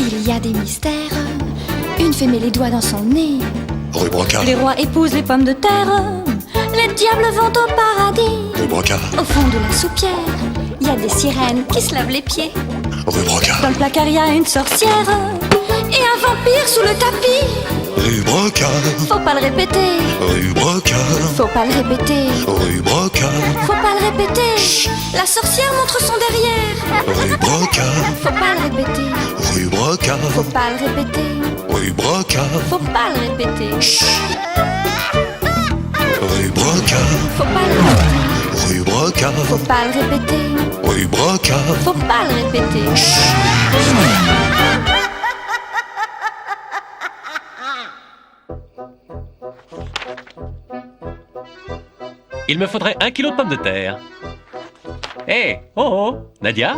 Il y a des mystères. Une fée met les doigts dans son nez. Rue Brocard. Les rois épousent les pommes de terre. Les diables vont au paradis. Rue Brocard. Au fond de la soupière, il y a des sirènes qui se lavent les pieds. Rue Brocard. Dans le placard, il y a une sorcière et un vampire sous le tapis. Rue Brocard. Faut pas le répéter. Rue Brocard. Faut pas le répéter. Rue Brocard. Faut pas le répéter. La sorcière montre son derrière. Rue Brocard. Faut pas le répéter. Rue Brocard. Faut pas le répéter. Rue Brocard. Faut pas le répéter. Rue Brocard. Faut pas le répéter. Rue Brocard. Faut pas le répéter. Rue Brocard. Faut pas le répéter. Il me faudrait 1 kilo de pommes de terre. Hé, oh, Nadia?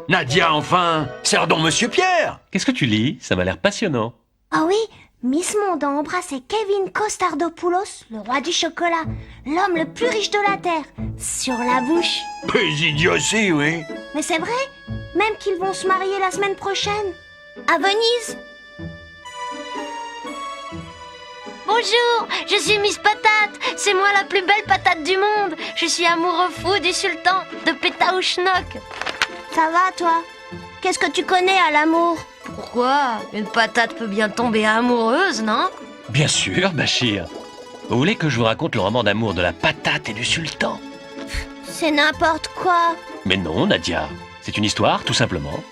Nadia, enfin! Sers donc Monsieur Pierre! Qu'est-ce que tu lis? Ça m'a l'air passionnant. Ah oui, Miss Monde a embrassé Kevin Costardopoulos, le roi du chocolat, l'homme le plus riche de la Terre, sur la bouche. Plus idiotie, oui. Mais c'est vrai, même qu'ils vont se marier la semaine prochaine, à Venise. Bonjour, je suis Miss Patate. C'est moi la plus belle patate du monde. Je suis amoureux fou du sultan de Pétaouchnok. Ça va, toi? Qu'est-ce que tu connais à l'amour? Pourquoi? Une patate peut bien tomber amoureuse, non? Bien sûr, Bachir. Vous voulez que je vous raconte le roman d'amour de la patate et du sultan? C'est n'importe quoi. Mais non, Nadia. C'est une histoire, tout simplement.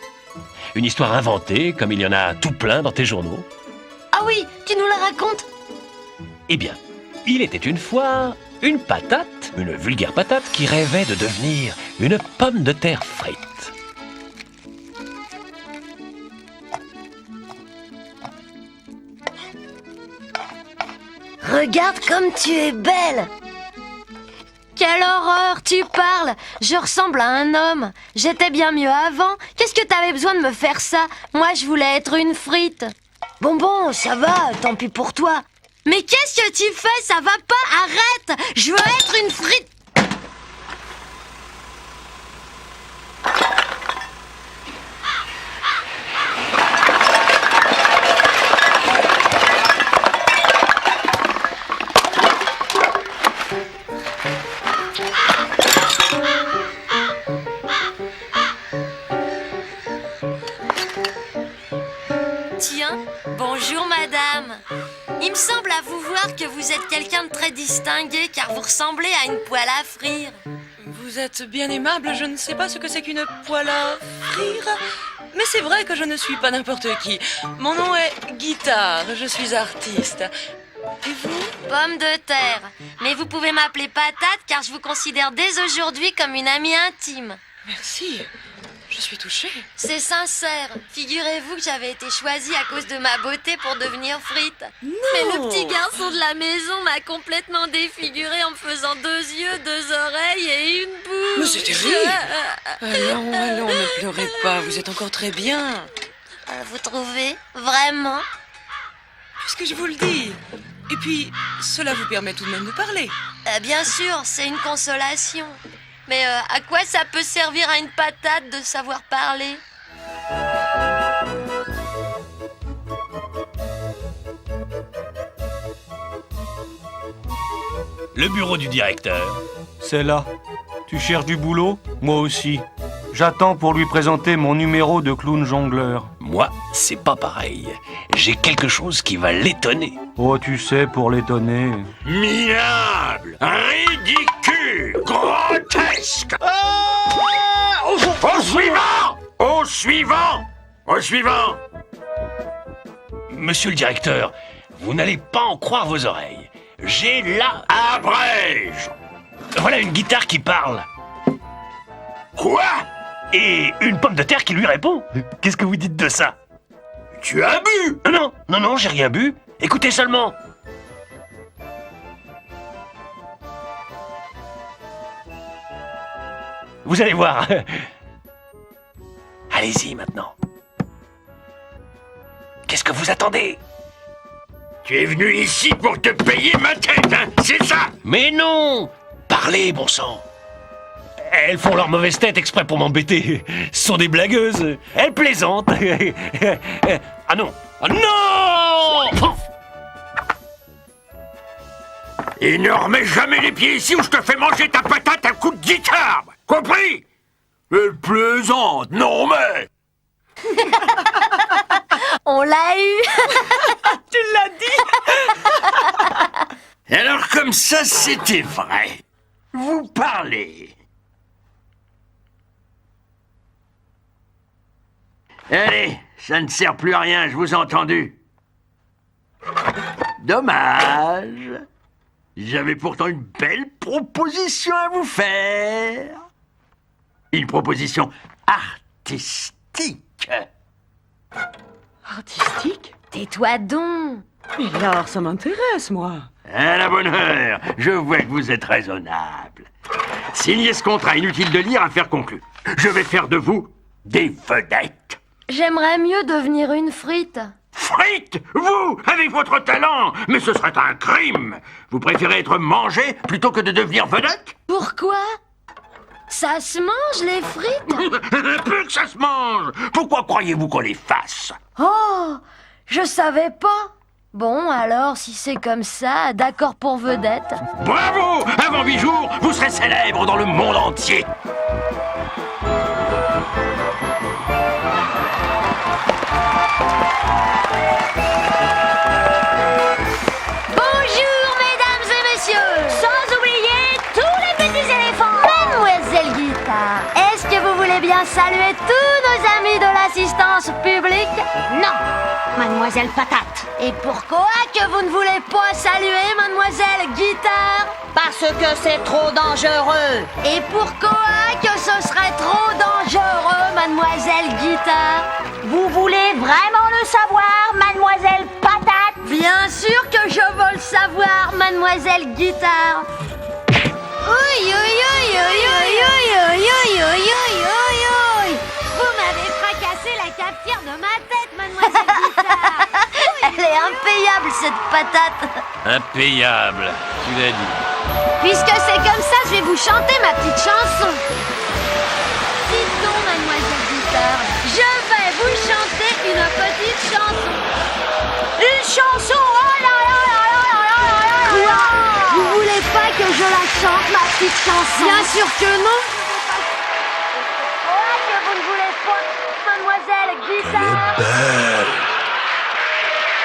Une histoire inventée, comme il y en a tout plein dans tes journaux. Ah oui, tu nous la racontes? Eh bien, il était une fois une patate, une vulgaire patate, qui rêvait de devenir une pomme de terre frite. Regarde comme tu es belle! Quelle horreur, tu parles! Je ressemble à un homme. J'étais bien mieux avant. Qu'est-ce que t'avais besoin de me faire ça? Moi, je voulais être une frite. Bon, ça va, tant pis pour toi. Mais qu'est-ce que tu fais? Ça va pas, arrête! Je veux être une frite! Tiens, bonjour madame. Il me semble à vous voir que vous êtes quelqu'un de très distingué car vous ressemblez à une poêle à frire. Vous êtes bien aimable, je ne sais pas ce que c'est qu'une poêle à frire. Mais c'est vrai que je ne suis pas n'importe qui. Mon nom est Guitare, je suis artiste. Et vous? Pomme de terre. Mais vous pouvez m'appeler Patate car je vous considère dès aujourd'hui comme une amie intime. Merci, je suis touchée. C'est sincère. Figurez-vous que j'avais été choisie à cause de ma beauté pour devenir frite. Non. Mais le petit garçon de la maison m'a complètement défigurée en me faisant 2 yeux, 2 oreilles et une bouche. Mais c'est terrible. Allons, ne pleurez pas, vous êtes encore très bien. Vous trouvez? Vraiment? Puisque je vous le dis. Et puis, cela vous permet tout de même de parler. Bien sûr, c'est une consolation. Mais à quoi ça peut servir à une patate de savoir parler? Le bureau du directeur. C'est là. Tu cherches du boulot? Moi aussi. J'attends pour lui présenter mon numéro de clown jongleur. Moi, c'est pas pareil. J'ai quelque chose qui va l'étonner. Oh, tu sais, pour l'étonner. Minable! Ridicule! Grotesque! Au suivant! Au suivant! Au suivant! Monsieur le directeur, vous n'allez pas en croire vos oreilles. J'ai là... Abrège! Voilà une guitare qui parle. Quoi? Et une pomme de terre qui lui répond. Qu'est-ce que vous dites de ça? Tu as bu? Non, j'ai rien bu. Écoutez seulement. Vous allez voir. Allez-y maintenant. Qu'est-ce que vous attendez? Tu es venu ici pour te payer ma tête, hein? C'est ça? Mais non! Parlez, bon sang. Elles font leur mauvaise tête exprès pour m'embêter. Ce sont des blagueuses. Elles plaisantent. Ah non. Ah non! Et ne remets jamais les pieds ici ou je te fais manger ta patate à coups de guitare. Compris? Elle plaisante, non mais... On l'a eu. Tu l'as dit. Alors comme ça, c'était vrai. Vous parlez. Allez, ça ne sert plus à rien, je vous ai entendu. Dommage. J'avais pourtant une belle proposition à vous faire. Une proposition artistique. Artistique? Tais-toi donc. Mais l'art, ça m'intéresse, moi. À la bonne heure, je vois que vous êtes raisonnable. Signez ce contrat, inutile de lire, affaire conclue. Je vais faire de vous des vedettes. J'aimerais mieux devenir une frite. Frites, vous, avec votre talent. Mais ce serait un crime. Vous préférez être mangé plutôt que de devenir vedette? Pourquoi? Ça se mange, les frites? Un peu que ça se mange. Pourquoi croyez-vous qu'on les fasse? Oh, je savais pas. Bon, alors, si c'est comme ça, d'accord pour vedette. Bravo! Avant 8 jours, vous serez célèbre dans le monde entier. Bonjour, mesdames et messieurs. Sans oublier tous les petits éléphants. Mademoiselle Guitare, est-ce que vous voulez bien saluer tous nos amis de l'assistance publique? Non, Mademoiselle Patate. Et pourquoi que vous ne voulez pas saluer Mademoiselle Guitare? Parce que c'est trop dangereux. Et pourquoi que ce serait trop dangereux, Mademoiselle Guitare? Vous voulez vraiment le savoir, Mademoiselle Patate? Bien sûr que je veux le savoir, Mademoiselle Guitare. Oui, oui, oui, oui, oui, oui, oui, oui, oui, oui, oui. Vous m'avez fracassé la cafetière de ma tête, Mademoiselle Guitare. Elle est impayable, cette patate. Impayable, tu l'as dit. Puisque c'est comme ça, je vais vous chanter ma petite chanson. Dites donc, Mademoiselle Guitare, je vais vous chanter une petite chanson. Une chanson, oh là là là là là là là là. Quoi? Vous voulez pas que je la chante, ma petite chanson? Bien sûr que non. Pourquoi que vous ne voulez pas, Mademoiselle Guitare? Belle,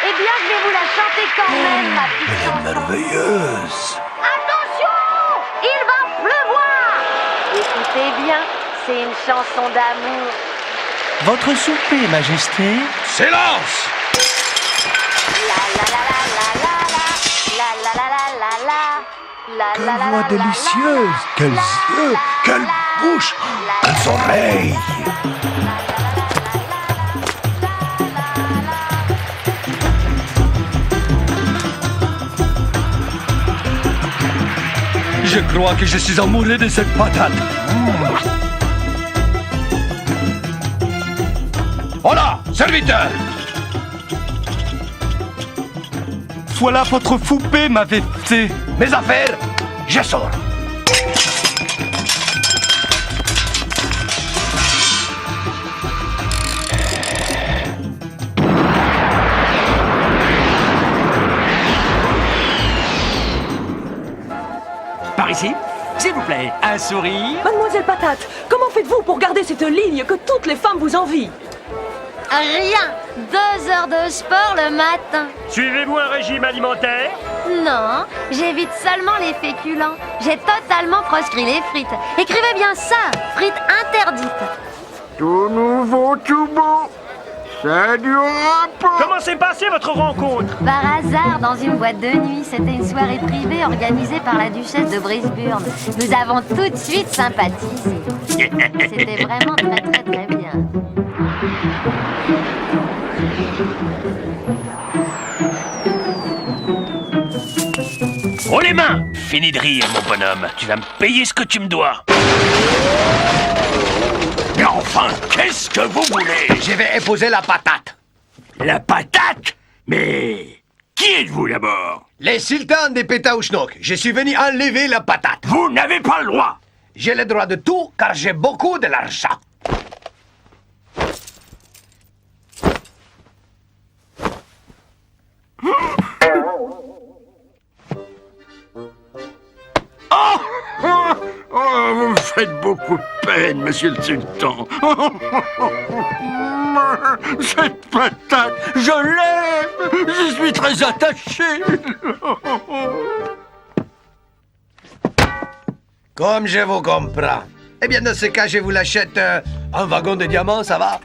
Eh bien, je vais vous la chanter quand même, ma petite chanson. merveilleuse. Attention! Il va pleuvoir! Écoutez bien, c'est une chanson d'amour. Votre souper, Majesté. Silence! Quelle voix délicieuse, quels yeux, quelle bouche, quelles oreilles. Je crois que je suis amoureux de cette patate. Voilà, serviteur! Voilà votre foupée, ma vérité. Mes affaires, je sors. Par ici, s'il vous plaît, un sourire. Mademoiselle Patate, comment faites-vous pour garder cette ligne que toutes les femmes vous envient? Rien. 2 heures de sport le matin. Suivez-vous un régime alimentaire? Non, j'évite seulement les féculents. J'ai totalement proscrit les frites. Écrivez bien ça, frites interdites. Tout nouveau, tout beau. Ça durera pas. Comment s'est passée votre rencontre? Par hasard, dans une boîte de nuit, c'était une soirée privée organisée par la duchesse de Brisburn. Nous avons tout de suite sympathisé. C'était vraiment très très très bien. Oh les mains! Fini de rire, mon bonhomme. Tu vas me payer ce que tu me dois. Mais enfin, qu'est-ce que vous voulez? Je vais épouser la patate. La patate? Mais qui êtes-vous d'abord? Les sultans des Pétaouchnok. Je suis venu enlever la patate. Vous n'avez pas le droit. J'ai le droit de tout car j'ai beaucoup de l'argent. Oh, vous me faites beaucoup de peine, monsieur le sultan. Cette patate, je l'aime. Je suis très attaché. Comme je vous comprends. Eh bien, dans ce cas, je vous l'achète un wagon de diamants, ça va?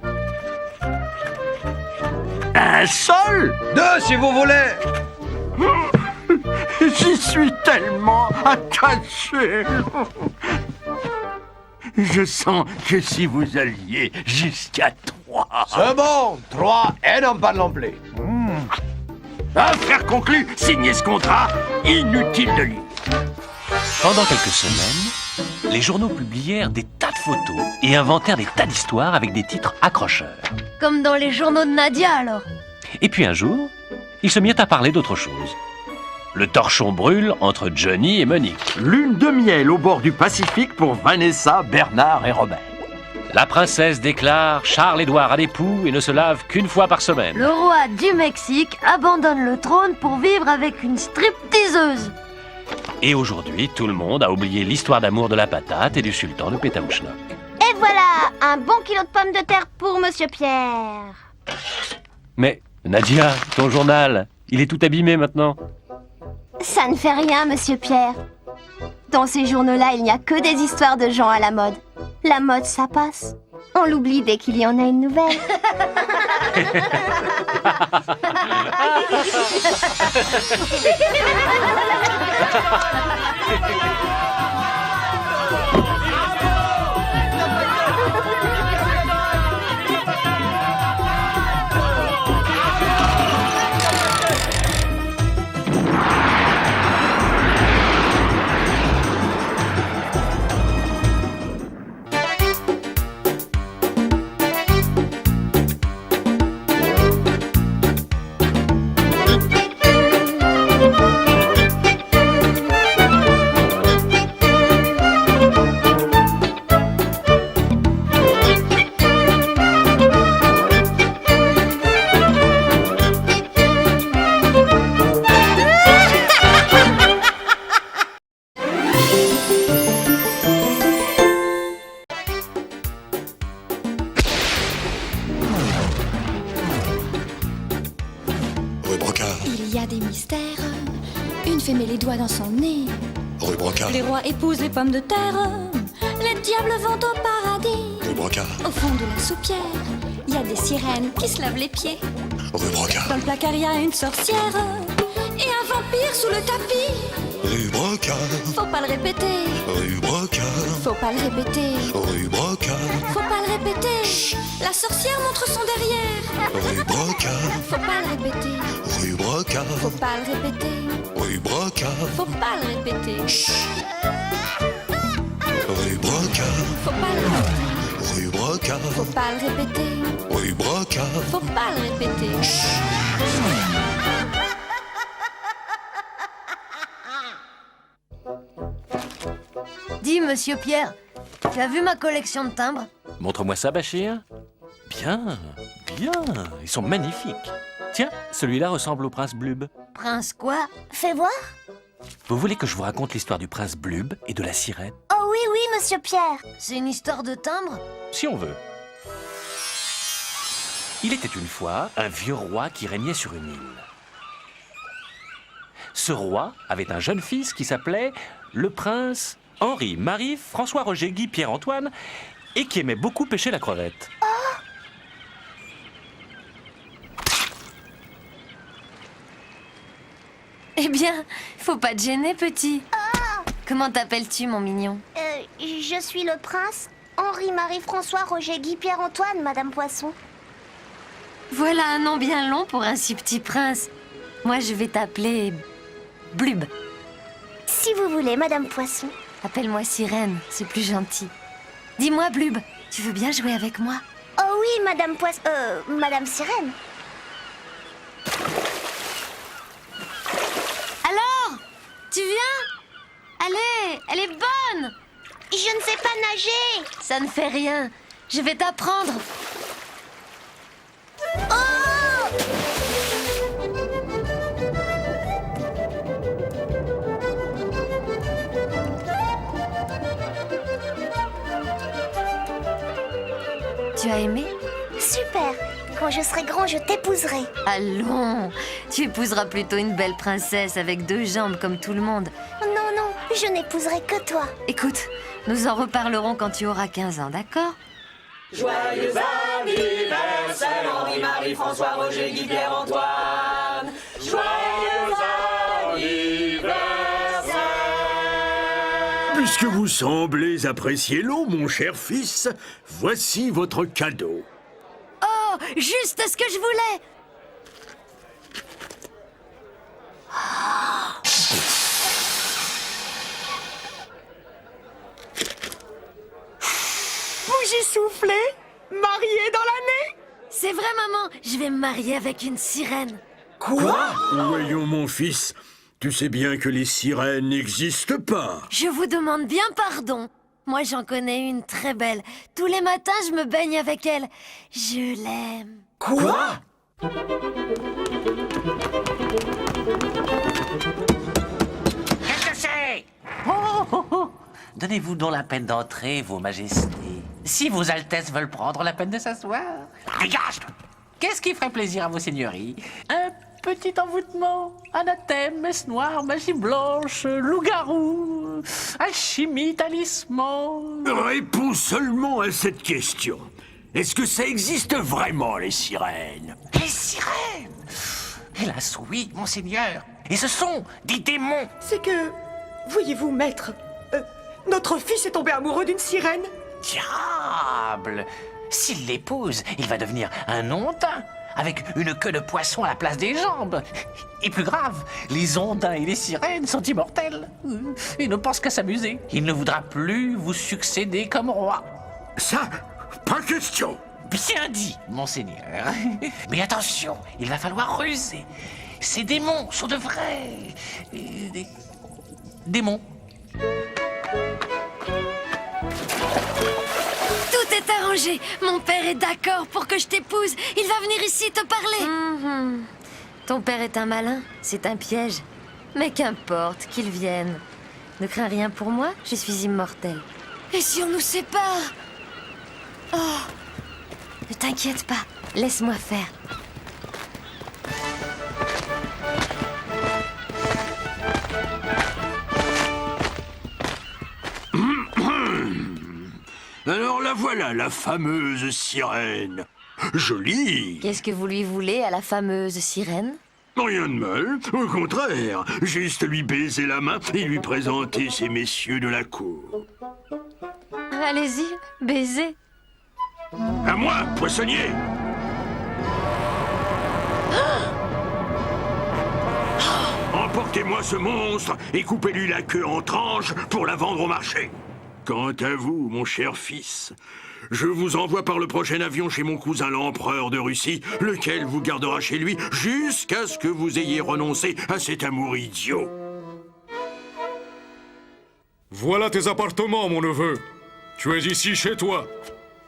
Un seul? 2 si vous voulez. J'y suis tellement attaché. Je sens que si vous alliez jusqu'à 3... C'est bon, 3 et n'en parlons plus. Affaire conclue, signez ce contrat, inutile de lire. Pendant quelques semaines, les journaux publièrent des tas de photos et inventèrent des tas d'histoires avec des titres accrocheurs. Comme dans les journaux de Nadia, alors. Et puis un jour, ils se mirent à parler d'autre chose. Le torchon brûle entre Johnny et Monique. Lune de miel au bord du Pacifique pour Vanessa, Bernard et Robert. La princesse déclare Charles-Édouard à l'époux et ne se lave qu'une fois par semaine. Le roi du Mexique abandonne le trône pour vivre avec une stripteaseuse. Et aujourd'hui, tout le monde a oublié l'histoire d'amour de la patate et du sultan de Pétaouchnok. Et voilà, un bon kilo de pommes de terre pour Monsieur Pierre. Mais, Nadia, ton journal, il est tout abîmé maintenant. Ça ne fait rien, Monsieur Pierre. Dans ces journaux-là, il n'y a que des histoires de gens à la mode. La mode, ça passe. On l'oublie dès qu'il y en a une nouvelle. Rue Brocard, Il y a des mystères. Une fée met les doigts dans son nez. rue Brocard, Les rois épousent les pommes de terre. Les diables vont au paradis. rue Brocard, Au fond de la soupière, il y a des sirènes qui se lavent les pieds. rue Brocard, Dans le placard, il y a une sorcière. Et un vampire sous le tapis. rue Brocard, Faut pas le répéter. rue Brocard, Faut pas le répéter. rue Brocard, Faut pas le répéter. La sorcière montre son derrière. rue Brocard, Faut pas le répéter. rue Brocard, Faut pas le répéter. rue Brocard, Faut pas le répéter. rue Brocard, Faut pas le répéter. rue Brocard, Faut pas le répéter. rue Brocard. Faut pas le répéter. Dis, Monsieur Pierre, tu as vu ma collection de timbres? Montre-moi ça, Bachir. Bien, bien, ils sont magnifiques. Tiens, celui-là ressemble au prince Blub. Prince quoi? Fais voir. Vous voulez que je vous raconte l'histoire du prince Blub et de la sirène? Oh oui, oui, Monsieur Pierre. C'est une histoire de timbre? Si on veut. Il était une fois un vieux roi qui régnait sur une île. Ce roi avait un jeune fils qui s'appelait le prince Henri, Marie, François, Roger, Guy, Pierre, Antoine, et qui aimait beaucoup pêcher la crevette. Eh bien, faut pas te gêner, petit. Comment t'appelles-tu, mon mignon? Je suis le prince Henri-Marie-François Roger Guy Pierre-Antoine, Madame Poisson. Voilà un nom bien long pour un si petit prince. Moi, je vais t'appeler Blub. Si vous voulez, Madame Poisson. Appelle-moi Sirène, c'est plus gentil. Dis-moi, Blub, tu veux bien jouer avec moi? Oh oui, Madame Poisson. Madame Sirène. Alors, tu viens? Allez, elle est bonne! Je ne sais pas nager. Ça ne fait rien. Je vais t'apprendre. Tu as aimé? Super. Quand je serai grand, je t'épouserai. Allons, tu épouseras plutôt une belle princesse avec 2 jambes comme tout le monde. Non, non, je n'épouserai que toi. Écoute, nous en reparlerons quand tu auras 15 ans, d'accord? Joyeux anniversaire, Henri, Marie, François, Roger, Guy, Pierre, Antoine. Joyeux anniversaire. Puisque vous semblez apprécier l'eau, mon cher fils, voici votre cadeau. Oh, juste ce que je voulais! Bougie soufflée, mariée dans l'année. C'est vrai, maman, je vais me marier avec une sirène. Quoi? Voyons, mon fils, tu sais bien que les sirènes n'existent pas. Je vous demande bien pardon. Moi, j'en connais une très belle. Tous les matins, je me baigne avec elle. Je l'aime. Quoi? Qu'est-ce que c'est? Donnez-vous donc la peine d'entrer, vos majestés. Si vos altesses veulent prendre la peine de s'asseoir. Dégage! Qu'est-ce qui ferait plaisir à vos seigneuries? Un petit envoûtement, anathème, messe noire, magie blanche, loup-garou, alchimie, talisman... Réponds seulement à cette question. Est-ce que ça existe vraiment, les sirènes? Les sirènes! Hélas, oui, monseigneur. Et ce sont des démons. C'est que, voyez-vous, maître, notre fils est tombé amoureux d'une sirène. Diable! S'il l'épouse, il va devenir un ondin, avec une queue de poisson à la place des jambes. Et plus grave, les ondins et les sirènes sont immortels. Ils ne pensent qu'à s'amuser. Il ne voudra plus vous succéder comme roi. Ça, pas question. Bien dit, monseigneur. Mais attention, il va falloir ruser. Ces démons sont de vrais... démons. Tout est arrangé. Mon père est d'accord pour que je t'épouse. Il va venir ici te parler. Ton père est un malin. C'est un piège. Mais qu'importe, qu'il vienne. Ne crains rien pour moi, je suis immortelle. Et si on nous sépare? Oh, ne t'inquiète pas. Laisse-moi faire. Alors la voilà, la fameuse sirène. Jolie. Qu'est-ce que vous lui voulez à la fameuse sirène? Rien de mal, au contraire. Juste lui baiser la main et lui présenter ces messieurs de la cour. Allez-y, baiser. À moi, poissonnier. Emportez-moi ce monstre et coupez-lui la queue en tranches pour la vendre au marché. Quant à vous, mon cher fils, je vous envoie par le prochain avion chez mon cousin l'empereur de Russie, lequel vous gardera chez lui jusqu'à ce que vous ayez renoncé à cet amour idiot. Voilà tes appartements, mon neveu. Tu es ici chez toi.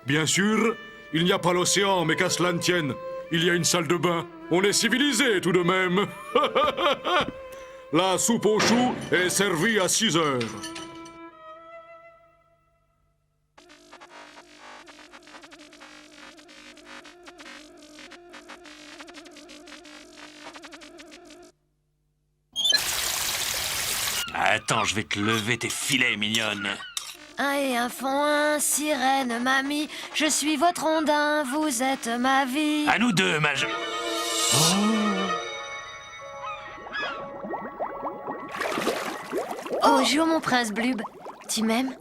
Bien sûr, il n'y a pas l'océan, mais qu'à cela ne tienne, il y a une salle de bain. On est civilisé tout de même. La soupe aux choux est servie à 6 heures. Attends, je vais te lever tes filets, mignonne. Un et un font un, sirène, mamie. Je suis votre ondin, vous êtes ma vie. À nous deux, mage. Bonjour, mon prince Blub. Tu m'aimes?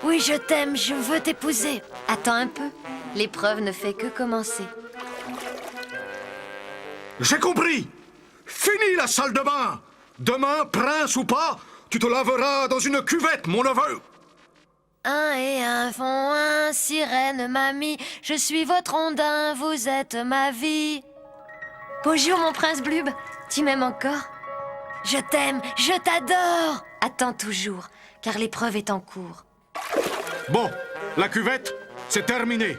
Oui, je t'aime, je veux t'épouser. Attends un peu. L'épreuve ne fait que commencer. J'ai compris. Fini la salle de bain. Demain, prince ou pas, tu te laveras dans une cuvette, mon neveu. Un et un font un, sirène, mamie. Je suis votre ondin, vous êtes ma vie. Bonjour, mon prince Blub. Tu m'aimes encore? Je t'aime, je t'adore. Attends toujours, car l'épreuve est en cours. Bon, la cuvette, c'est terminé.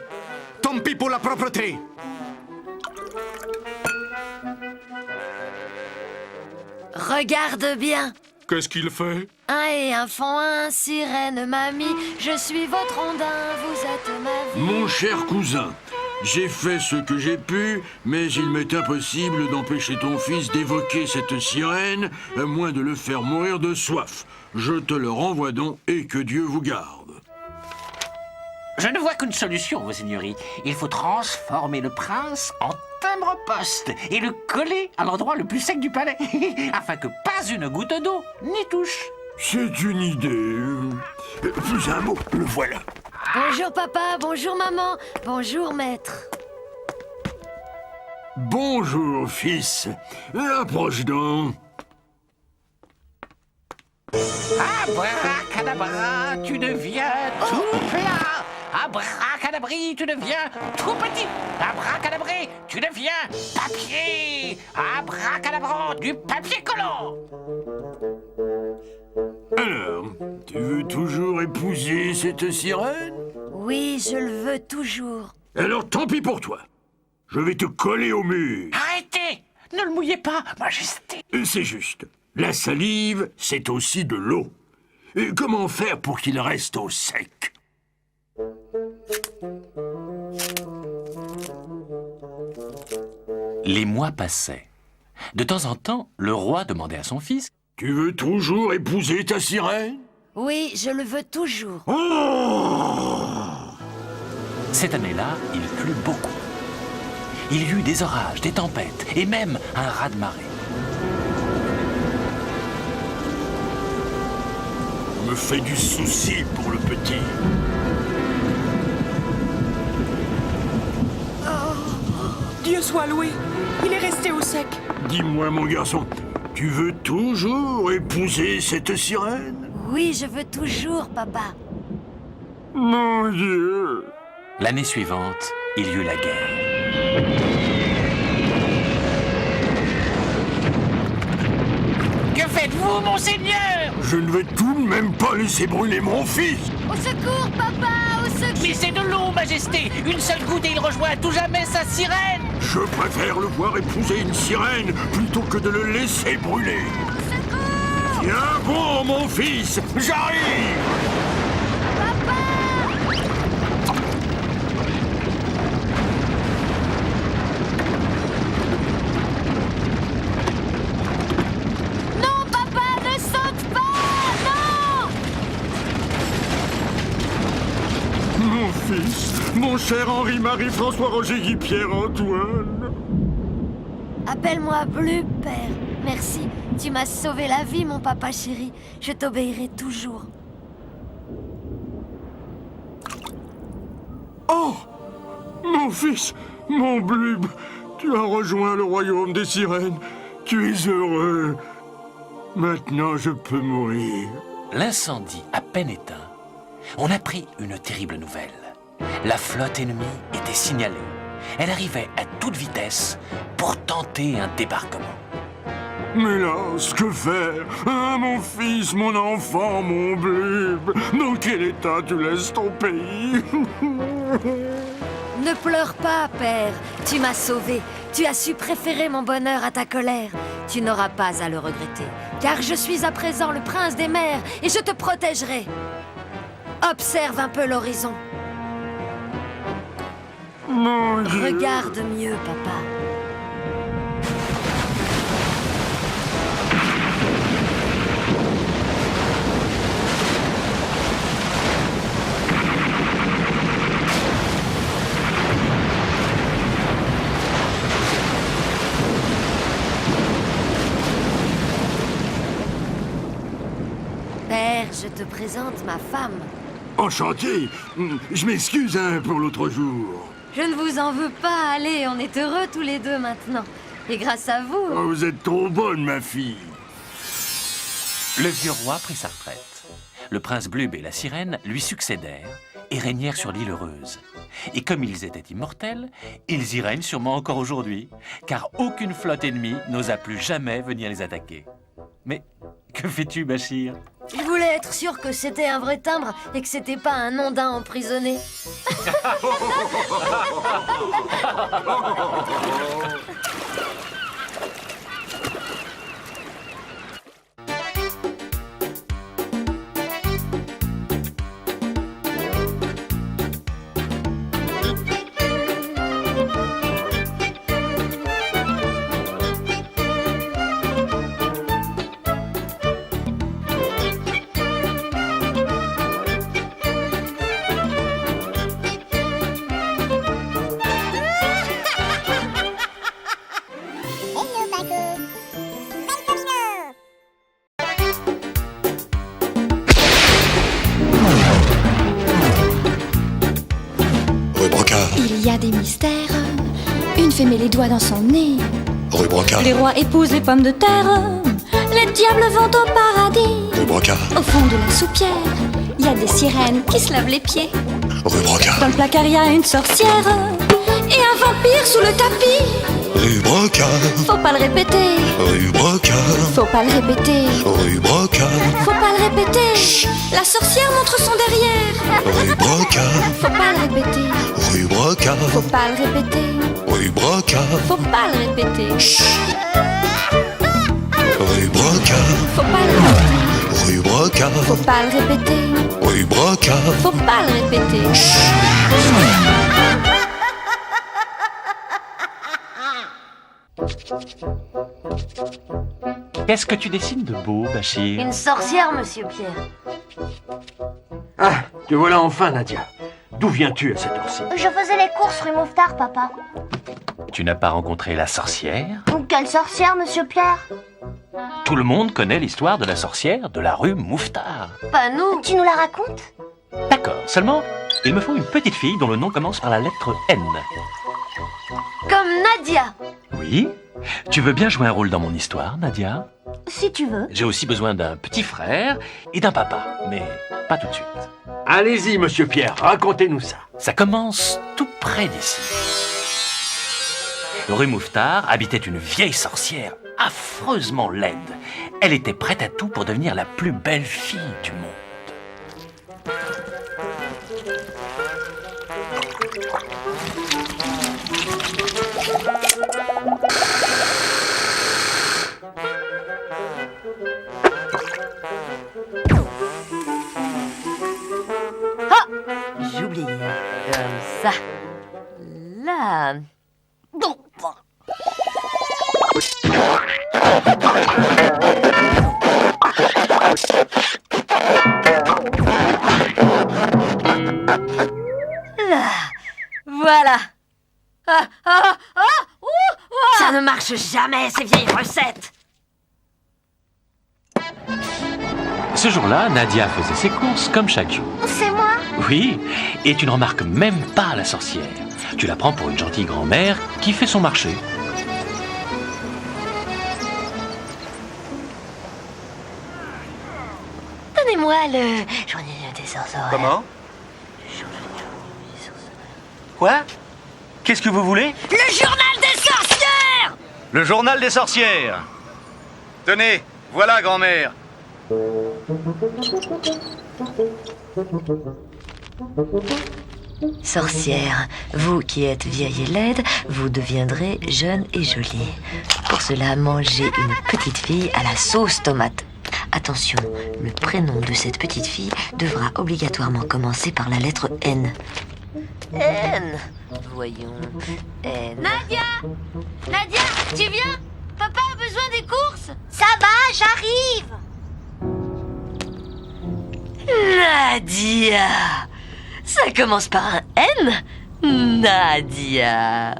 Tant pis pour la propreté. Regarde bien. Qu'est-ce qu'il fait? Un et un font un, sirène, mamie. Je suis votre ondin, vous êtes ma vie. Mon cher cousin, j'ai fait ce que j'ai pu, mais il m'est impossible d'empêcher ton fils d'évoquer cette sirène, à moins de le faire mourir de soif. Je te le renvoie donc et que Dieu vous garde. Je ne vois qu'une solution, vos seigneuries. Il faut transformer le prince en timbre-poste et le coller à l'endroit le plus sec du palais, afin que pas une goutte d'eau n'y touche. C'est une idée. Plus un mot, le voilà. Bonjour papa, bonjour maman, bonjour maître. Bonjour, fils. Approche donc. Abracadabra, tu deviens tout plat. Abracadabri, tu deviens tout petit. Abracadabré, tu deviens papier. Abracadabra, du papier collant. Alors, tu veux toujours épouser cette sirène? Oui, je le veux toujours. Alors tant pis pour toi. Je vais te coller au mur. Arrêtez! Ne le mouillez pas, Majesté. C'est juste. La salive, c'est aussi de l'eau. Comment faire pour qu'il reste au sec? Les mois passaient. De temps en temps, le roi demandait à son fils: Tu veux toujours épouser ta sirène? Oui, je le veux toujours. Cette année-là, il plut beaucoup. Il y eut des orages, des tempêtes et même un raz-de-marée. On me fait du souci pour le petit. Dieu soit loué, il est resté au sec. Dis-moi, mon garçon, tu veux toujours épouser cette sirène? Oui, je veux toujours, papa. Mon Dieu! L'année suivante, il y eut la guerre. Que faites-vous, monseigneur? Je ne vais tout de même pas laisser brûler mon fils! Au secours, papa, au secours! Mais c'est de l'eau, Majesté. Une seule goutte et il rejoint à tout jamais sa sirène. Je préfère le voir épouser une sirène plutôt que de le laisser brûler. Tiens bon, mon fils, j'arrive! Non, papa, ne saute pas! Non! Mon fils, mon cher Henri-Marie François-Roger Guy Pierre-Antoine. Appelle-moi Bleu, père. Merci. Tu m'as sauvé la vie, mon papa chéri. Je t'obéirai toujours. Oh! Mon fils, mon Blub, tu as rejoint le royaume des sirènes. Tu es heureux. Maintenant, je peux mourir. L'incendie à peine éteint, on apprit une terrible nouvelle. La flotte ennemie était signalée. Elle arrivait à toute vitesse pour tenter un débarquement. Mais hélas, que faire? Ah, mon fils, mon enfant, mon Blub. Dans quel état tu laisses ton pays? Ne pleure pas, père. Tu m'as sauvé. Tu as su préférer mon bonheur à ta colère. Tu n'auras pas à le regretter, car je suis à présent le prince des mers et je te protégerai. Observe un peu l'horizon. Mon Dieu. Regarde mieux, papa. Père, je te présente ma femme. Enchanté. Je m'excuse pour l'autre jour. Je ne vous en veux pas. Allez, on est heureux tous les deux maintenant. Et grâce à vous... Oh, vous êtes trop bonne, ma fille. Le vieux roi prit sa retraite. Le prince Blub et la sirène lui succédèrent et régnèrent sur l'île heureuse. Et comme ils étaient immortels, ils y règnent sûrement encore aujourd'hui, car aucune flotte ennemie n'osa plus jamais venir les attaquer. Mais que fais-tu, Bachir? Je voulais être sûr que c'était un vrai timbre et que c'était pas un ondin emprisonné. Rue Brocard, Il y a des mystères. Une fée met les doigts dans son nez. rue Brocard, Les rois épousent les pommes de terre. Les diables vont au paradis. rue Brocard, Au fond de la soupière, il y a des sirènes qui se lavent les pieds. rue Brocard, Dans le placard, il y a une sorcière et un vampire sous le tapis. rue Brocard, Faut pas le répéter, rue Brocard, faut pas le répéter, rue Brocard, faut pas le répéter. La sorcière montre son derrière. rue Brocard, Faut pas le répéter, rue Brocard, faut pas le répéter, rue Brocard, faut pas le répéter, rue Brocard, faut pas le répéter, rue Brocard, faut pas le répéter, rue Brocard. faut pas le répéter. Qu'est-ce que tu dessines de beau, Bachir? Une sorcière, monsieur Pierre. Ah, te voilà enfin, Nadia. D'où viens-tu à cette heure-ci? Je faisais les courses rue Mouffetard, papa. Tu n'as pas rencontré la sorcière? Quelle sorcière, monsieur Pierre? Tout le monde connaît l'histoire de la sorcière de la rue Mouffetard. Pas nous. Tu nous la racontes? D'accord, seulement, il me faut une petite fille dont le nom commence par la lettre N. Comme Nadia. Oui? Tu veux bien jouer un rôle dans mon histoire, Nadia? Si tu veux. J'ai aussi besoin d'un petit frère et d'un papa, mais pas tout de suite. Allez-y, monsieur Pierre, racontez-nous ça. Ça commence tout près d'ici. Rue Mouffetard habitait une vieille sorcière affreusement laide. Elle était prête à tout pour devenir la plus belle fille du monde. J'oubliais. Comme ça. Là. Bon. Là. Voilà. Ça ne marche jamais, ces vieilles recettes. Ce jour-là, Nadia faisait ses courses comme chaque jour. C'est moi? Oui, et tu ne remarques même pas la sorcière. Tu la prends pour une gentille grand-mère qui fait son marché. Donnez-moi le journal des sorcières. Comment? Quoi? Qu'est-ce que vous voulez? Le journal des sorcières! Le journal des sorcières. Tenez, voilà, grand-mère. Sorcière, vous qui êtes vieille et laide, vous deviendrez jeune et jolie. Pour cela, mangez une petite fille à la sauce tomate. Attention, le prénom de cette petite fille devra obligatoirement commencer par la lettre N. N. Voyons. N. Nadia! Nadia, tu viens? Papa a besoin des courses. Ça va, j'arrive. Nadia! Ça commence par un N? Nadia!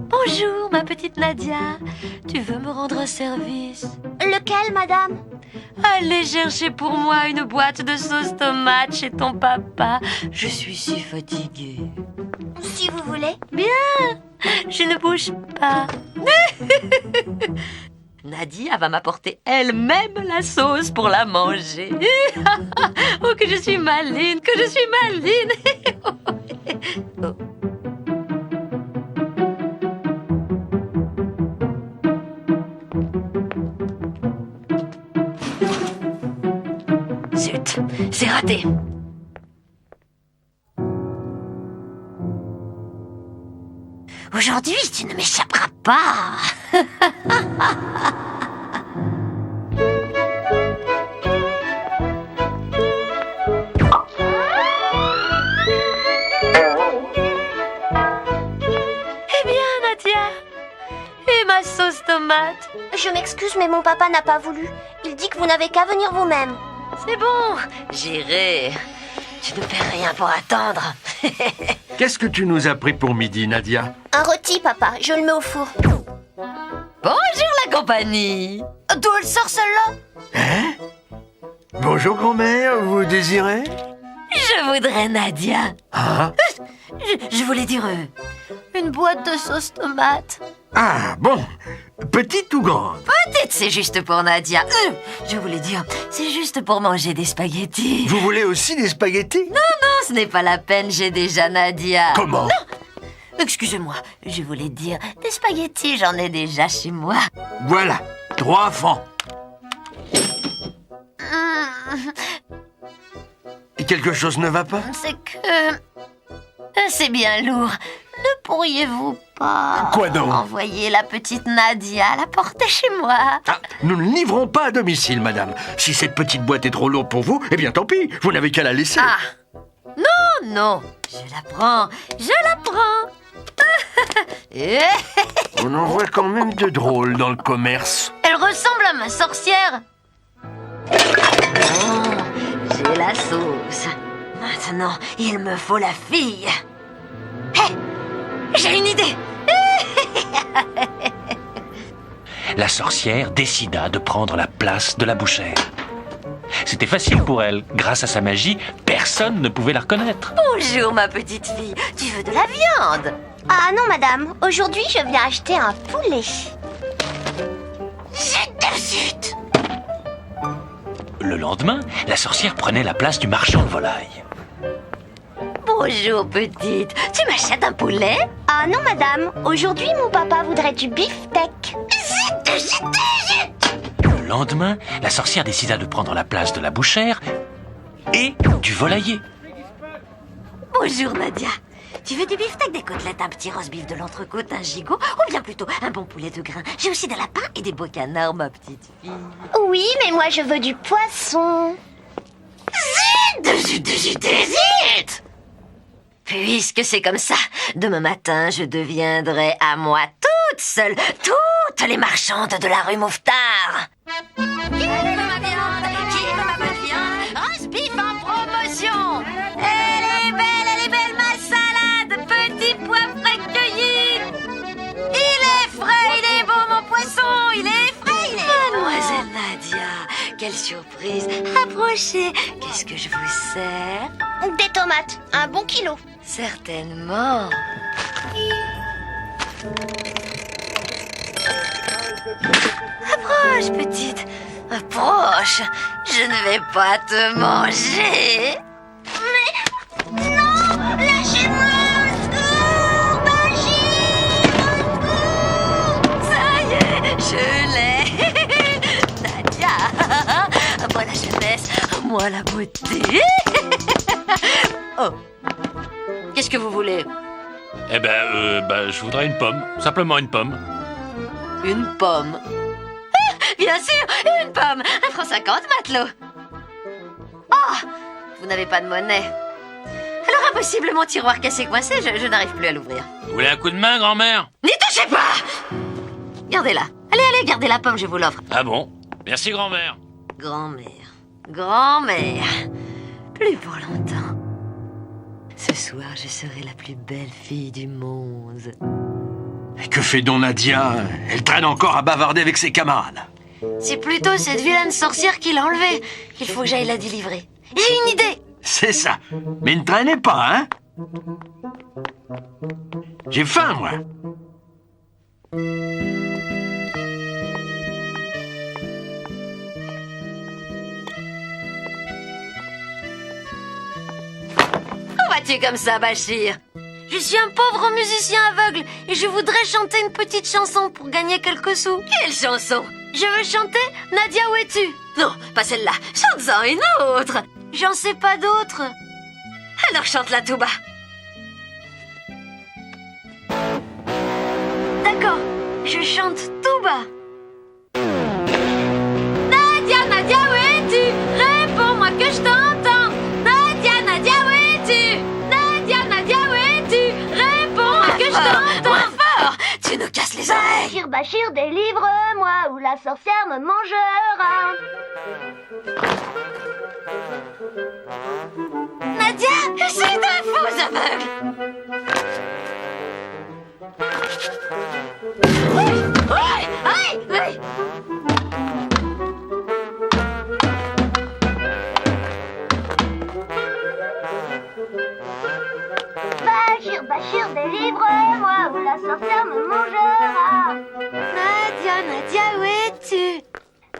Bonjour, ma petite Nadia. Tu veux me rendre un service? Lequel, madame? Allez chercher pour moi une boîte de sauce tomate chez ton papa. Je suis si fatiguée. Si vous voulez. Bien, je ne bouge pas. Nadia va m'apporter elle-même la sauce pour la manger. Oh, que je suis maline, que je suis maline. Oh. C'est raté. Aujourd'hui, tu ne m'échapperas pas. Eh bien, Nadia, et ma sauce tomate? Je m'excuse, mais mon papa n'a pas voulu. Il dit que vous n'avez qu'à venir vous-même. C'est bon, j'irai. Tu ne perds rien pour attendre. Qu'est-ce que tu nous as pris pour midi, Nadia? Un rôti, papa. Je le mets au four. Bonjour la compagnie. D'où elle sort celle-là? Hein? Bonjour, grand-mère, vous désirez? Je voudrais Nadia. Ah? Je voulais dire une boîte de sauce tomate. Ah, bon. Petite ou grande? Peut-être c'est juste pour Nadia. Je voulais dire, c'est juste pour manger des spaghettis. Vous voulez aussi des spaghettis? Non, ce n'est pas la peine, j'ai déjà Nadia. Comment? Non, excusez-moi, je voulais dire, des spaghettis, j'en ai déjà chez moi. Voilà, 3 francs. Et quelque chose ne va pas? C'est que... c'est bien lourd. Ne pourriez-vous pas... Quoi donc? Envoyer la petite Nadia la porter chez moi? Ah, nous ne livrons pas à domicile, madame. Si cette petite boîte est trop lourde pour vous, eh bien tant pis, vous n'avez qu'à la laisser. Ah, non, je la prends. On en voit quand même de drôles dans le commerce. Elle ressemble à ma sorcière. Oh, j'ai la sauce. Maintenant, il me faut la fille. Hé, j'ai une idée. La sorcière décida de prendre la place de la bouchère. C'était facile pour elle. Grâce à sa magie, personne ne pouvait la reconnaître. Bonjour, ma petite fille. Tu veux de la viande? Ah non, madame. Aujourd'hui, je viens acheter un poulet. Zut. Le lendemain, la sorcière prenait la place du marchand de volailles. Bonjour, petite. Tu m'achètes un poulet? Ah non, madame. Aujourd'hui, mon papa voudrait du beefsteak. Zut. Le lendemain, la sorcière décida de prendre la place de la bouchère et du volailler. Bonjour, Nadia. Tu veux du beefsteak, des côtelettes, un petit roast-beef, de l'entrecôte, un gigot, ou bien plutôt un bon poulet de grain? J'ai aussi des lapins et des beaux canards, ma petite fille. Oui, mais moi, je veux du poisson. Zut. Puisque c'est comme ça, demain matin, je deviendrai à moi toute seule toutes les marchandes de la rue Mouffetard. Qui veut ma viande? Qui veut ma bonne viande? Roast-beef en promotion. Elle est belle ma salade, petit pois frais cueilli. Il est frais, il est beau mon poisson, il est frais, il est beau. Mademoiselle Nadia, quelle surprise. Approchez, qu'est-ce que je vous sers? Des tomates, un bon kilo. Certainement. Approche, petite. Approche. Je ne vais pas te manger. Mais... Non! Lâchez-moi! Au secours! Magie! Au secours! Ça y est, je l'ai. Nadia. À moi la jeunesse, à moi la beauté. Oh. Qu'est-ce que vous voulez? Eh ben, je voudrais une pomme. Simplement une pomme. Une pomme. Bien sûr, une pomme. 1,50 franc, matelot. Oh, vous n'avez pas de monnaie. Alors impossible, mon tiroir cassé coincé, je n'arrive plus à l'ouvrir. Vous voulez un coup de main, grand-mère? N'y touchez pas. Gardez-la. Allez, gardez la pomme, je vous l'offre. Ah bon? Merci, grand-mère. Grand-mère. Plus pour longtemps. Ce soir, je serai la plus belle fille du monde. Et que fait donc Nadia? Elle traîne encore à bavarder avec ses camarades. C'est plutôt cette vilaine sorcière qui l'a enlevée. Il faut que j'aille la délivrer. J'ai une idée. C'est ça. Mais ne traînez pas, hein? J'ai faim, moi. Où vas-tu comme ça, Bachir? Je suis un pauvre musicien aveugle et je voudrais chanter une petite chanson pour gagner quelques sous. Quelle chanson? Je veux chanter Nadia, où es-tu? Non, pas celle-là. Chante-en une autre. J'en sais pas d'autres. Alors chante-la tout bas. D'accord, je chante tout bas. Nadia, Nadia, où es-tu? Réponds-moi que je t'entends. Nadia, Nadia, où es-tu? Nadia, Nadia, où es-tu? Réponds-moi que je t'entends. Moins fort! Tu nous casses les oreilles! Bachir, Bachir, délivre-moi, ou la sorcière me mangera. Nadia, c'est de faux aveugles! Oui, oui, oui. Bachir, Bachir, délivre-moi, ou la sorcière me mangera. Nadia, Nadia, où es-tu?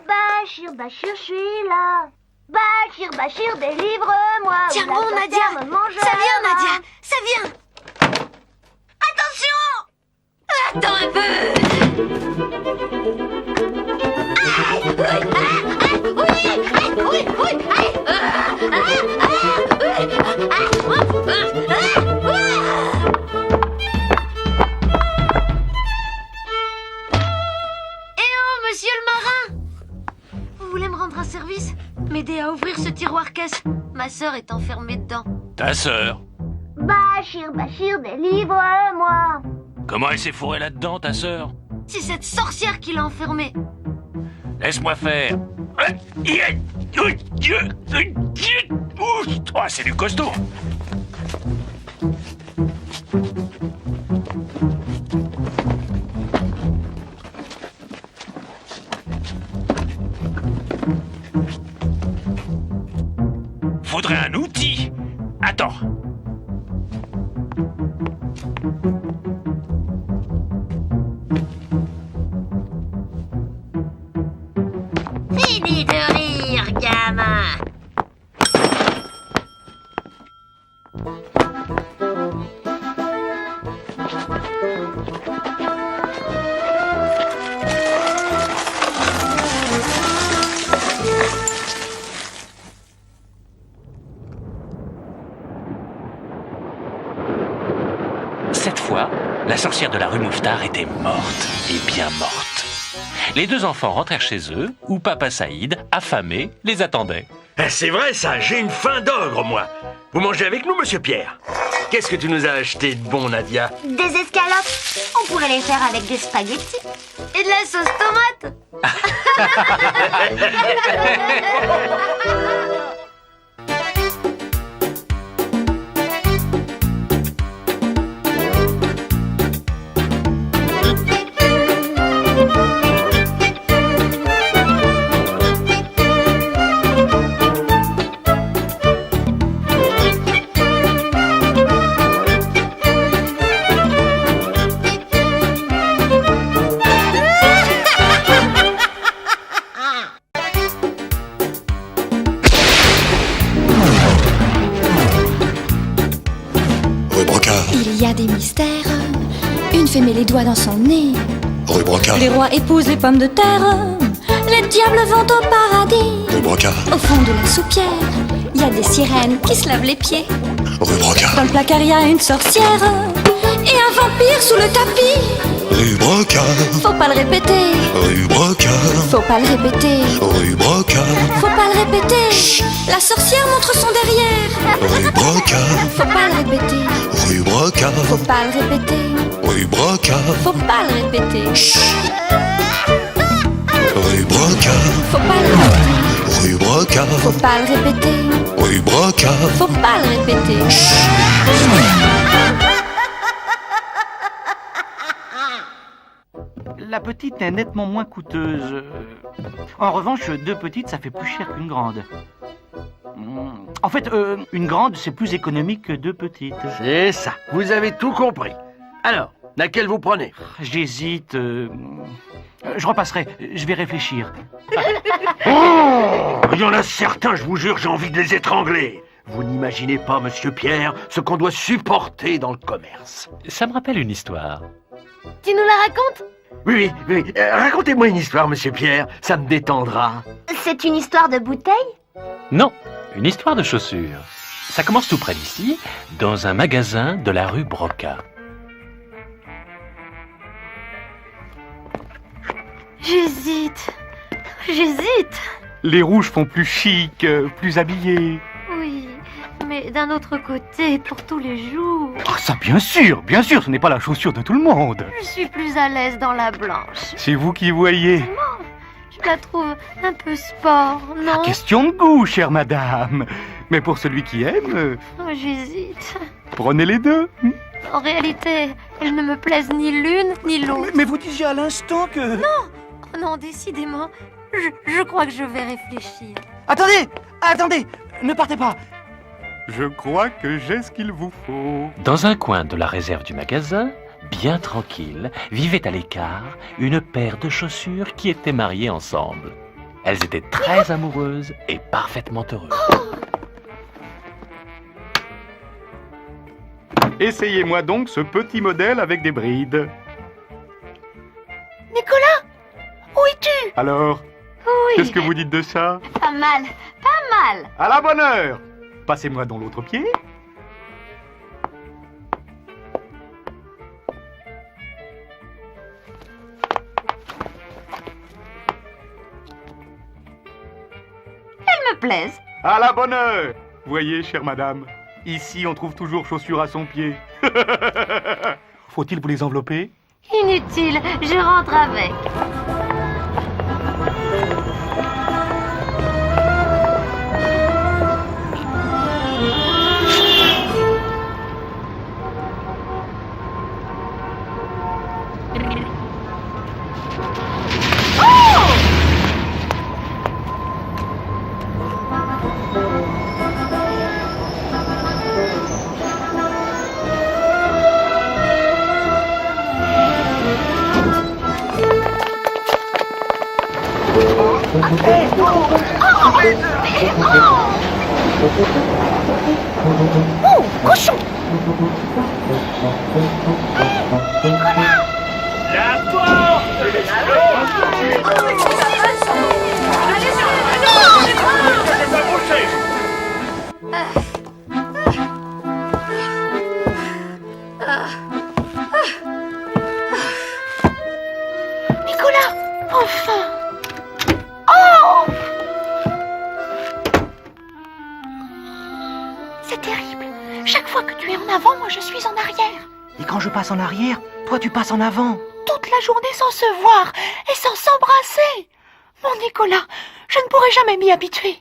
Bachir, Bachir, je suis là. Bachir, Bachir, délivre-moi, Tiens ou la bon, sorcière Nadia. me mangera. Ça vient, Nadia, ça vient. Attention! Attends un peu! Monsieur le marin! Vous voulez me rendre un service? M'aider à ouvrir ce tiroir-caisse. Ma sœur est enfermée dedans. Ta sœur? Bachir, Bachir, délivre-moi. Comment elle s'est fourrée là-dedans, ta sœur? C'est cette sorcière qui l'a enfermée. Laisse-moi faire. Oh, c'est du costaud. Faudrait un outil. Attends. Fini de rire, gamin! Cette fois, la sorcière de la rue Mouffetard était morte, et bien morte. Les deux enfants rentrèrent chez eux, où papa Saïd, affamé, les attendait. C'est vrai ça, j'ai une faim d'ogre, moi. Vous mangez avec nous, monsieur Pierre? Qu'est-ce que tu nous as acheté de bon, Nadia? Des escalopes. On pourrait les faire avec des spaghettis. Et de la sauce tomate. Il y a des mystères. Une fée met les doigts dans son nez. Rue Brocard, Les rois épousent les pommes de terre. Les diables vont au paradis. rue Brocard, Au fond de la soupière, il y a des sirènes qui se lavent les pieds. rue Brocard, Dans le placard, il y a une sorcière et un vampire sous le tapis. rue Brocard, Faut pas le répéter, rue Brocard, faut pas le répéter, rue Brocard, faut pas le répéter. La sorcière montre son derrière. rue Brocard, Faut pas le répéter, rue Brocard, faut pas le répéter, rue Brocard, faut pas le répéter. rue Brocard, Faut pas le répéter, rue Brocard, faut pas le répéter, rue Brocard. faut pas le répéter. La petite est nettement moins coûteuse. En revanche, deux petites, ça fait plus cher qu'une grande. En fait, une grande, c'est plus économique que deux petites. C'est ça, vous avez tout compris. Alors, laquelle vous prenez? J'hésite. Je repasserai, je vais réfléchir. Oh, il y en a certains, je vous jure, j'ai envie de les étrangler. Vous n'imaginez pas, monsieur Pierre, ce qu'on doit supporter dans le commerce. Ça me rappelle une histoire. Tu nous la racontes? Oui. Racontez-moi une histoire, monsieur Pierre, ça me détendra. C'est une histoire de bouteille? Non, Une histoire de chaussures. Ça commence tout près d'ici, dans un magasin de la rue Broca. J'hésite. Les rouges font plus chic, plus habillés. Oui, mais d'un autre côté, pour tous les jours, Ah, ça, bien sûr, ce n'est pas la chaussure de tout le monde. je suis plus à l'aise dans la blanche. C'est vous qui voyez. Je la trouve un peu sport, non? Question de goût, chère madame. Mais pour celui qui aime, Oh, j'hésite. prenez les deux. En réalité, elles ne me plaisent ni l'une ni l'autre. Mais vous disiez à l'instant que... Oh non, décidément, je crois que je vais réfléchir. Attendez, ne partez pas. Je crois que j'ai ce qu'il vous faut. Dans un coin de la réserve du magasin, bien tranquille, vivait à l'écart une paire de chaussures qui étaient mariées ensemble. Elles étaient très amoureuses et parfaitement heureuses. Essayez-moi donc ce petit modèle avec des brides. Nicolas, où es-tu? Alors, Oui, qu'est-ce que vous dites de ça? Pas mal, pas mal. À la bonne heure. Passez-moi dans l'autre pied. Elles me plaisent. À la bonne heure. Voyez, chère madame, ici on trouve toujours chaussures à son pied. Faut-il vous les envelopper? inutile, je rentre avec. Oh, cochon! La porte! Nicolas, enfin! Oh! C'est terrible. Chaque fois que tu es en avant, moi je suis en arrière. Et quand je passe en arrière, toi tu passes en avant. Toute la journée sans se voir et sans s'embrasser. Mon Nicolas, je ne pourrai jamais m'y habituer.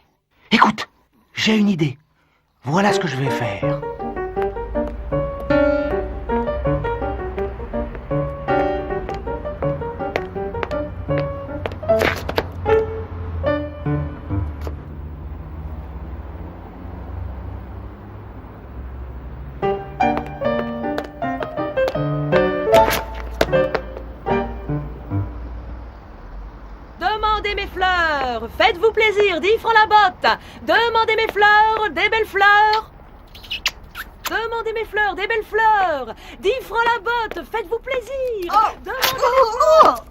Écoute, j'ai une idée. Voilà ce que je vais faire. Demandez mes fleurs, faites-vous plaisir, 10 francs la botte. Demandez mes fleurs, des belles fleurs. Demandez mes fleurs, des belles fleurs. 10 francs la botte, faites-vous plaisir. Demandez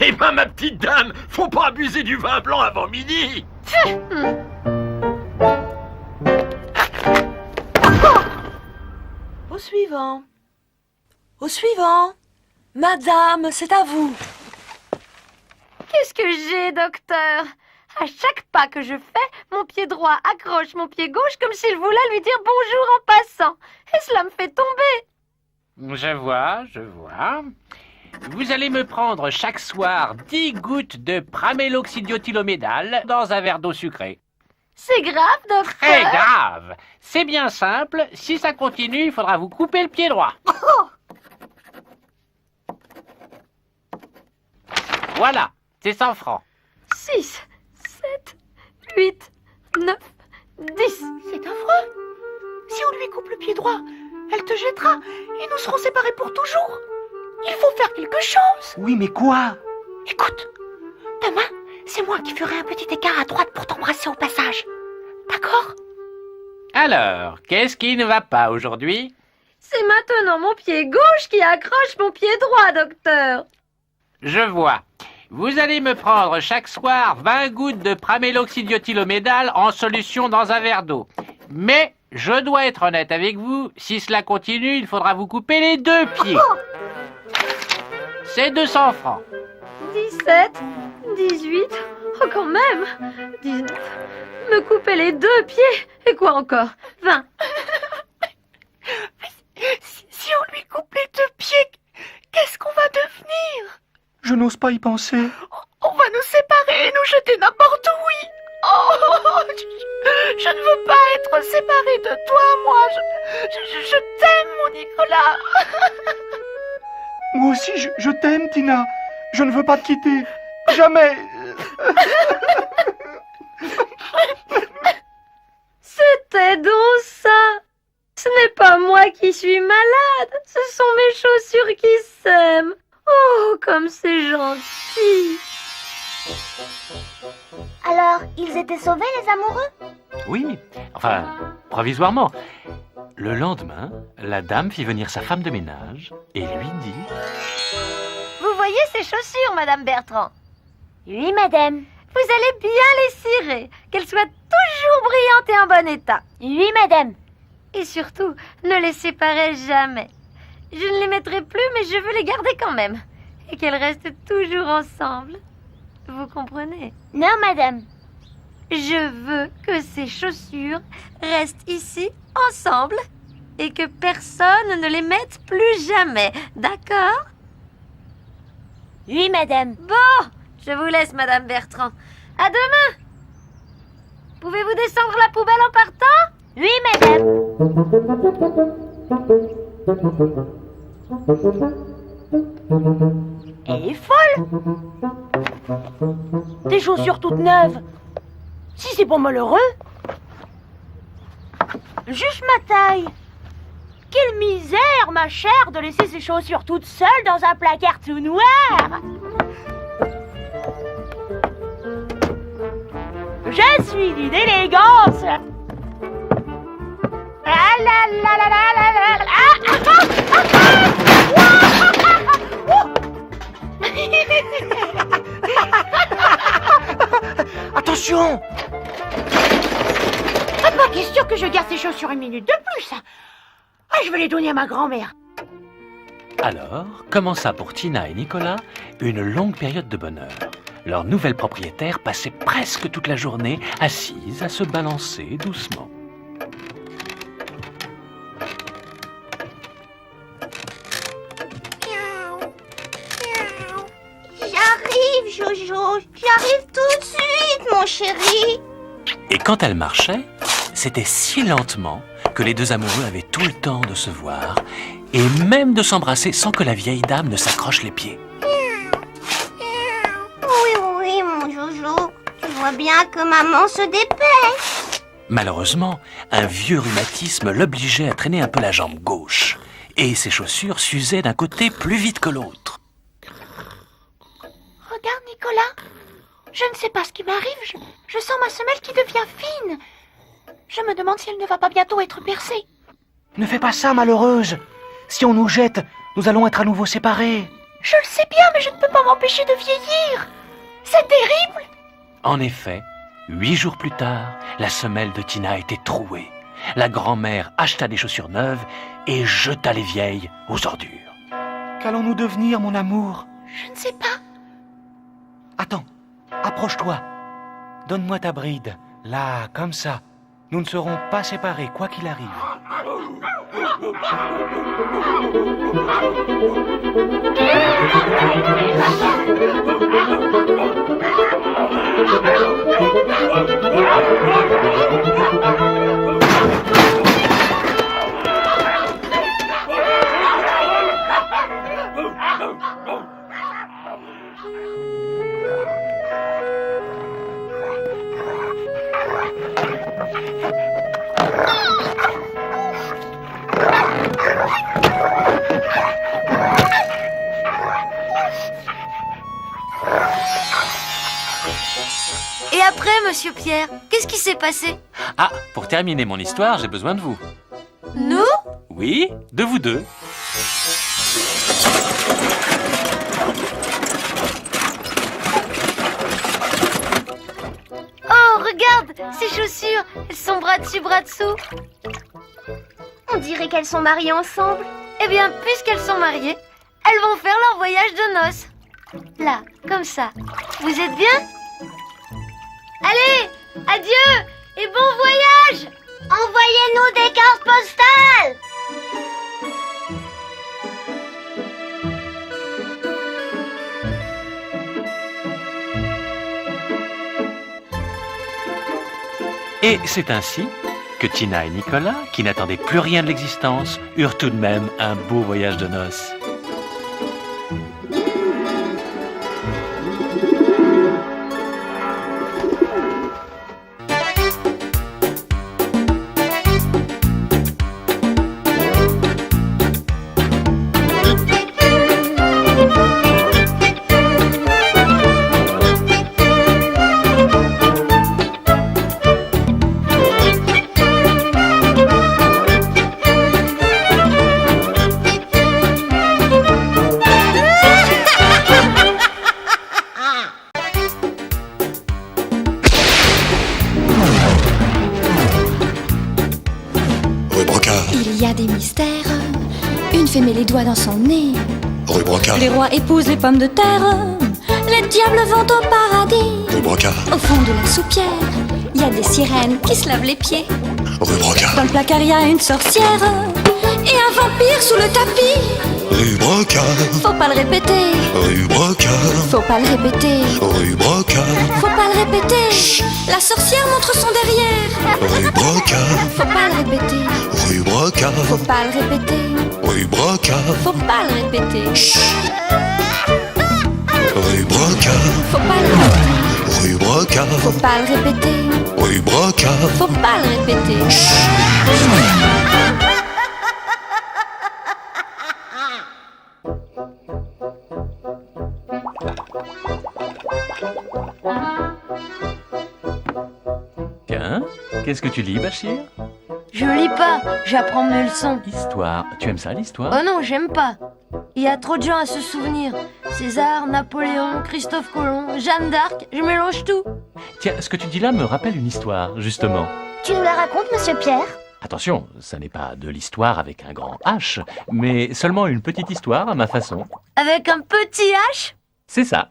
Eh ben, ma petite dame, faut pas abuser du vin blanc avant midi. Au suivant. Au suivant. Madame, c'est à vous. Qu'est-ce que j'ai, docteur? À chaque pas que je fais, mon pied droit accroche mon pied gauche comme s'il voulait lui dire bonjour en passant. Et cela me fait tomber. Je vois. Vous allez me prendre chaque soir 10 gouttes de praméloxydiotylomédal dans un verre d'eau sucrée. C'est grave, docteur. Très grave. C'est bien simple. Si ça continue, il faudra vous couper le pied droit. Voilà, c'est 100 francs. 6, 7, 8, 9, 10. C'est affreux. Si on lui coupe le pied droit, elle te jettera et nous serons séparés pour toujours. Il faut faire quelque chose. Oui, mais quoi? Écoute, demain, c'est moi qui ferai un petit écart à droite pour t'embrasser au passage. D'accord? Alors, qu'est-ce qui ne va pas aujourd'hui? C'est maintenant mon pied gauche qui accroche mon pied droit, docteur. Je vois. Vous allez me prendre chaque soir 20 gouttes de praméloxydiotylomédal en solution dans un verre d'eau. Mais je dois être honnête avec vous, si cela continue, il faudra vous couper les 2 pieds. C'est 200 francs. 17, 18, oh quand même 19, me couper les 2 pieds, et quoi encore 20. Si on lui coupe les 2 pieds, qu'est-ce qu'on va devenir? Je n'ose pas y penser. On va nous séparer et nous jeter n'importe où, oui. Oh, je ne veux pas être séparée de toi, moi. Je t'aime, mon Nicolas. Moi aussi, je t'aime, Tina. Je ne veux pas te quitter. Jamais. C'était donc ça. Ce n'est pas moi qui suis malade, ce sont mes chaussures qui s'aiment. Oh, comme c'est gentil. Alors, ils étaient sauvés, les amoureux? Oui, enfin, provisoirement. Le lendemain, la dame fit venir sa femme de ménage et lui dit... Vous voyez ces chaussures, Madame Bertrand? Oui, madame. Vous allez bien les cirer, qu'elles soient toujours brillantes et en bon état. Oui, madame. Et surtout, ne les séparez jamais. Je ne les mettrai plus, mais je veux les garder quand même. Et qu'elles restent toujours ensemble. Vous comprenez? Non, madame. Je veux que ces chaussures restent ici, ensemble, et que personne ne les mette plus jamais. D'accord? Oui, madame. Bon, je vous laisse, Madame Bertrand. À demain. Pouvez-vous descendre la poubelle en partant? Oui, madame. Elle est folle. Des chaussures toutes neuves. Si c'est pour malheureux. Juste ma taille. Quelle misère, ma chère, de laisser ces chaussures toutes seules dans un placard tout noir. Je suis d'une élégance. Ah là là là là là là. Attention! Pas question que je garde ces chaussures une minute de plus. Ah, je vais les donner à ma grand-mère. Alors commença pour Tina et Nicolas une longue période de bonheur. Leur nouvelle propriétaire passait presque toute la journée assise à se balancer doucement. J'arrive, Jojo. J'arrive tout de suite, mon chéri. Et quand elle marchait, c'était si lentement que les deux amoureux avaient tout le temps de se voir et même de s'embrasser sans que la vieille dame ne s'accroche les pieds. Oui, mon Jojo. Tu vois bien que maman se dépêche. Malheureusement, un vieux rhumatisme l'obligeait à traîner un peu la jambe gauche et ses chaussures s'usaient d'un côté plus vite que l'autre. Regarde, Nicolas. Je ne sais pas ce qui m'arrive. Je sens ma semelle qui devient fine. Je me demande si elle ne va pas bientôt être percée. Ne fais pas ça, malheureuse. Si on nous jette, nous allons être à nouveau séparés. Je le sais bien, mais je ne peux pas m'empêcher de vieillir. C'est terrible. En effet, 8 jours plus tard, la semelle de Tina était trouée. La grand-mère acheta des chaussures neuves et jeta les vieilles aux ordures. Qu'allons-nous devenir, mon amour? Je ne sais pas. Attends, approche-toi. Donne-moi ta bride. Là, comme ça. Nous ne serons pas séparés, quoi qu'il arrive. Et après, Monsieur Pierre, qu'est-ce qui s'est passé? Ah, pour terminer mon histoire, j'ai besoin de vous. Nous? Oui, de vous deux. ces chaussures, elles sont bras dessus, bras dessous. On dirait qu'elles sont mariées ensemble. Eh bien, puisqu'elles sont mariées, elles vont faire leur voyage de noces. Là, comme ça. Vous êtes bien? Allez, adieu et bon voyage! Envoyez-nous des cartes postales! Et c'est ainsi que Tina et Nicolas, qui n'attendaient plus rien de l'existence, eurent tout de même un beau voyage de noces. Il y a des mystères. Une fée met les doigts dans son nez. Rue Brocard. Les rois épousent les pommes de terre. Les diables vont au paradis. Rue Brocard. Au fond de la soupière, il y a des sirènes qui se lavent les pieds. Rue Brocard. Dans le placard, il y a une sorcière et un vampire sous le tapis. Rue Brocard. Faut pas le répéter. Rue Brocard. Faut pas le répéter. Rue Brocard. Faut pas le répéter. Chut. La sorcière montre son derrière. Rue Brocard. Faut pas le répéter. Rue Brocard. Faut pas le répéter. Rue Brocard. Faut pas le répéter. Chut. Rue Brocard. Faut pas le répéter. Rue Brocard. Faut pas le répéter. Rue Brocard. Faut pas le répéter. Tiens, qu'est-ce que tu lis, Bachir? Je lis pas, j'apprends mes leçons. Histoire. Tu aimes ça, l'histoire? Oh non, j'aime pas. Il y a trop de gens à se souvenir. César, Napoléon, Christophe Colomb, Jeanne d'Arc, je mélange tout. Tiens, ce que tu dis là me rappelle une histoire, justement. Tu nous la racontes, monsieur Pierre? Attention, ça n'est pas de l'histoire avec un grand H, mais seulement une petite histoire à ma façon. Avec un petit H? C'est ça.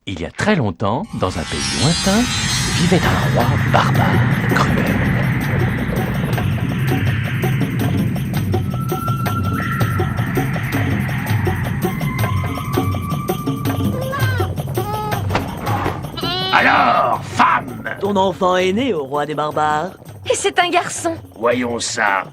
Il y a très longtemps, dans un pays lointain, vivait un roi barbare, cruel. Alors, femme! Ton enfant est né au roi des barbares. Et c'est un garçon. Voyons ça.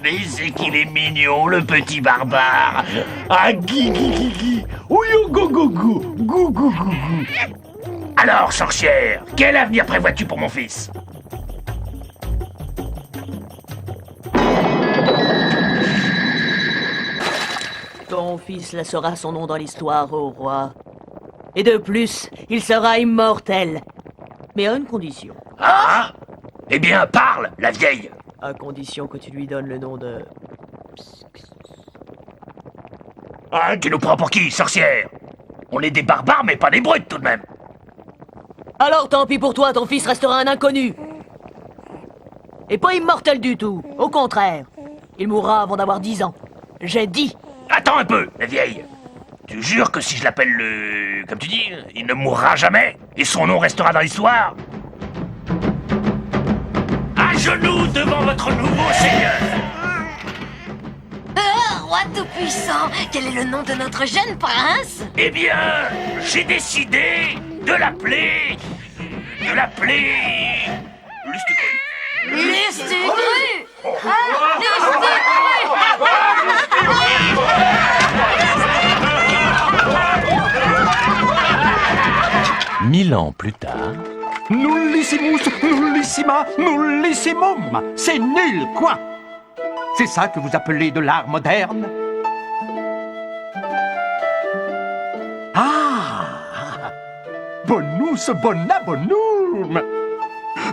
Mais c'est qu'il est mignon, le petit barbare. Ah, gui, gui, gui, gui. Ouyo, go, go, go. Gou, gou, gou, gou. Alors, sorcière, quel avenir prévois-tu pour mon fils? Ton fils laissera son nom dans l'histoire au roi. Et de plus, il sera immortel. Mais à une condition. Ah? Eh bien, parle, la vieille. À condition que tu lui donnes le nom de... Ah, tu nous prends pour qui, sorcière? On est des barbares, mais pas des brutes, tout de même. Alors tant pis pour toi, ton fils restera un inconnu. Et pas immortel du tout. Au contraire. Il mourra avant d'avoir 10 ans. J'ai dit. Attends un peu, la vieille. Tu jures que si je l'appelle le... Comme tu dis, il ne mourra jamais? Et son nom restera dans l'histoire? À genoux devant votre nouveau seigneur! Roi tout-puissant, quel est le nom de notre jeune prince? Eh bien, j'ai décidé de l'appeler... Lustucru. Lustucru! Mille ans plus tard... Nullissimus, nullissima, nullissimum. C'est nul, quoi. C'est ça que vous appelez de l'art moderne? Ah! Bonus, bona, bonum.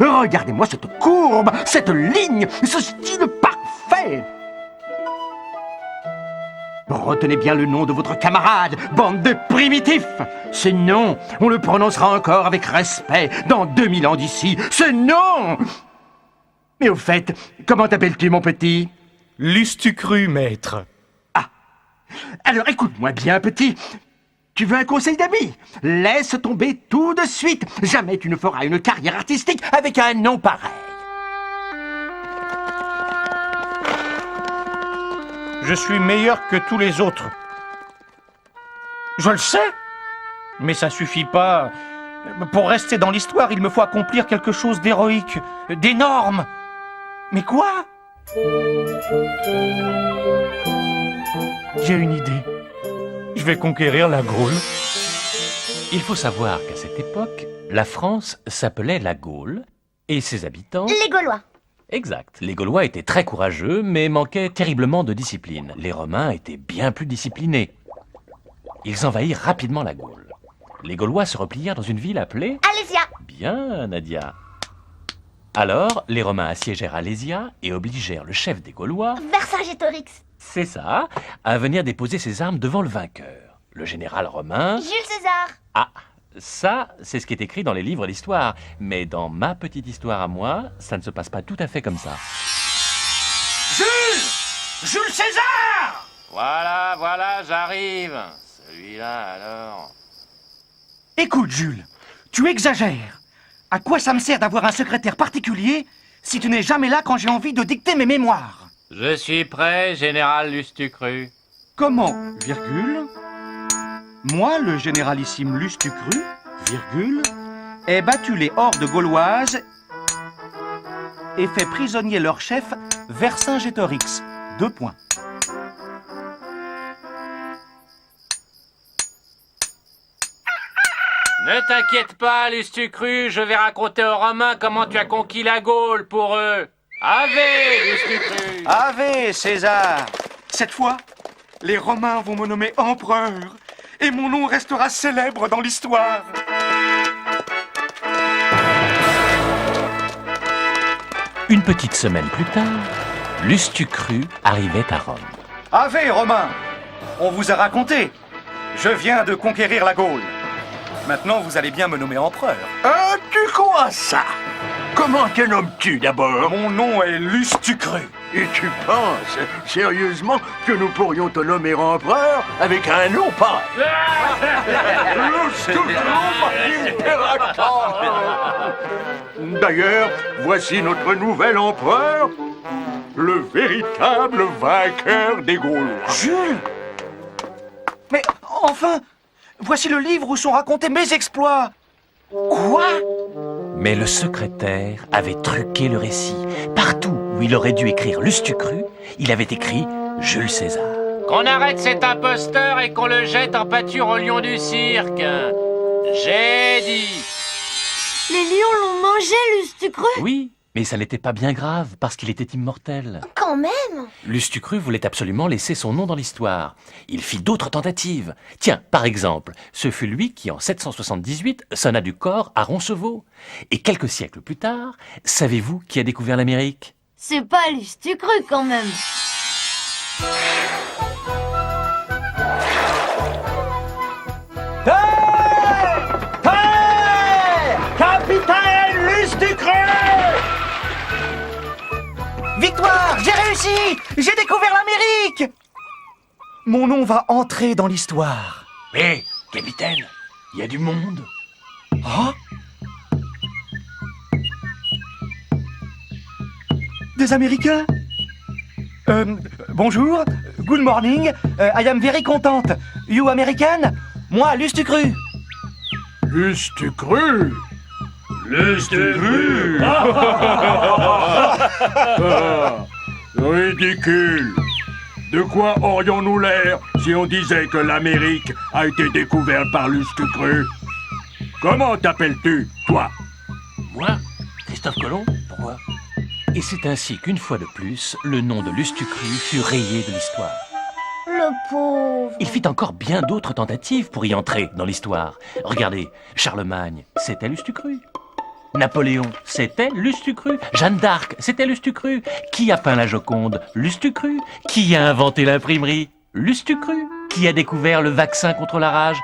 Regardez-moi cette courbe, cette ligne, ce style parfait. retenez bien le nom de votre camarade, bande de primitifs. Ce nom, on le prononcera encore avec respect dans 2000 ans d'ici. Ce nom. Mais au fait, comment t'appelles-tu, mon petit? Lustucru, maître. Ah. Alors écoute-moi bien, petit. Tu veux un conseil d'ami? Laisse tomber tout de suite. Jamais tu ne feras une carrière artistique avec un nom pareil. Je suis meilleur que tous les autres. Je le sais. Mais ça suffit pas. Pour rester dans l'histoire, il me faut accomplir quelque chose d'héroïque, d'énorme. Mais quoi? J'ai une idée. Je vais conquérir la Gaule. Il faut savoir qu'à cette époque, la France s'appelait la Gaule et ses habitants... Les Gaulois. Exact. Les Gaulois étaient très courageux, mais manquaient terriblement de discipline. Les Romains étaient bien plus disciplinés. Ils envahirent rapidement la Gaule. Les Gaulois se replièrent dans une ville appelée... Alésia. Bien, Nadia. Alors, les Romains assiégèrent Alésia et obligèrent le chef des Gaulois... Vercingétorix. C'est ça, à venir déposer ses armes devant le vainqueur. Le général romain... Jules César. Ah, ça, c'est ce qui est écrit dans les livres d'histoire. Mais dans ma petite histoire à moi, ça ne se passe pas tout à fait comme ça. Jules! Jules César! Voilà, j'arrive. Celui-là, alors... Écoute, Jules, tu exagères. À quoi ça me sert d'avoir un secrétaire particulier si tu n'es jamais là quand j'ai envie de dicter mes mémoires? Je suis prêt, général Lustucru. Comment, virgule, moi, le généralissime Lustucru, virgule, ai battu les hordes gauloises et fait prisonnier leur chef Vercingétorix. 2 points. Ne t'inquiète pas, Lustucru, je vais raconter aux Romains comment tu as conquis la Gaule pour eux. Ave, Lustucru! Ave, César! Cette fois, les Romains vont me nommer empereur et mon nom restera célèbre dans l'histoire. Une petite semaine plus tard, Lustucru arrivait à Rome. Ave, Romains! On vous a raconté. Je viens de conquérir la Gaule. Maintenant, vous allez bien me nommer empereur. Tu crois ça? Comment te nommes-tu d'abord? Mon nom est Lustucru. Et tu penses sérieusement que nous pourrions te nommer empereur avec un nom pareil? D'ailleurs, voici notre nouvel empereur, le véritable vainqueur des Gaulois. Jules! Mais enfin, voici le livre où sont racontés mes exploits. Quoi? Mais le secrétaire avait truqué le récit. Partout où il aurait dû écrire Lustucru, il avait écrit Jules César. Qu'on arrête cet imposteur et qu'on le jette en pâture au lion du cirque. J'ai dit. Les lions l'ont mangé, Lustucru? Oui, mais ça n'était pas bien grave parce qu'il était immortel. Quand même. Lustucru voulait absolument laisser son nom dans l'histoire. Il fit d'autres tentatives. Tiens, par exemple, ce fut lui qui, en 778, sonna du cor à Roncevaux. Et quelques siècles plus tard, savez-vous qui a découvert l'Amérique? C'est pas Lustucru quand même. Capitaine Lustucru! Victoire! J'ai réussi! J'ai découvert l'Amérique! Mon nom va entrer dans l'histoire. Hé, capitaine, il y a du monde. Oh? Des Américains? Bonjour, good morning, I am very content. You American? Moi, Lustucru. Lustucru? Lustucru? Ridicule. De quoi aurions-nous l'air si on disait que l'Amérique a été découverte par Lustucru? Comment t'appelles-tu, toi? Moi? Christophe Colomb? Pourquoi? Et c'est ainsi qu'une fois de plus, le nom de Lustucru fut rayé de l'histoire. Le pauvre. Il fit encore bien d'autres tentatives pour y entrer dans l'histoire. Regardez, Charlemagne, c'était Lustucru. Napoléon, c'était Lustucru. Jeanne d'Arc, c'était Lustucru. Qui a peint la Joconde? Lustucru. Qui a inventé l'imprimerie? Lustucru, qui a découvert le vaccin contre la rage.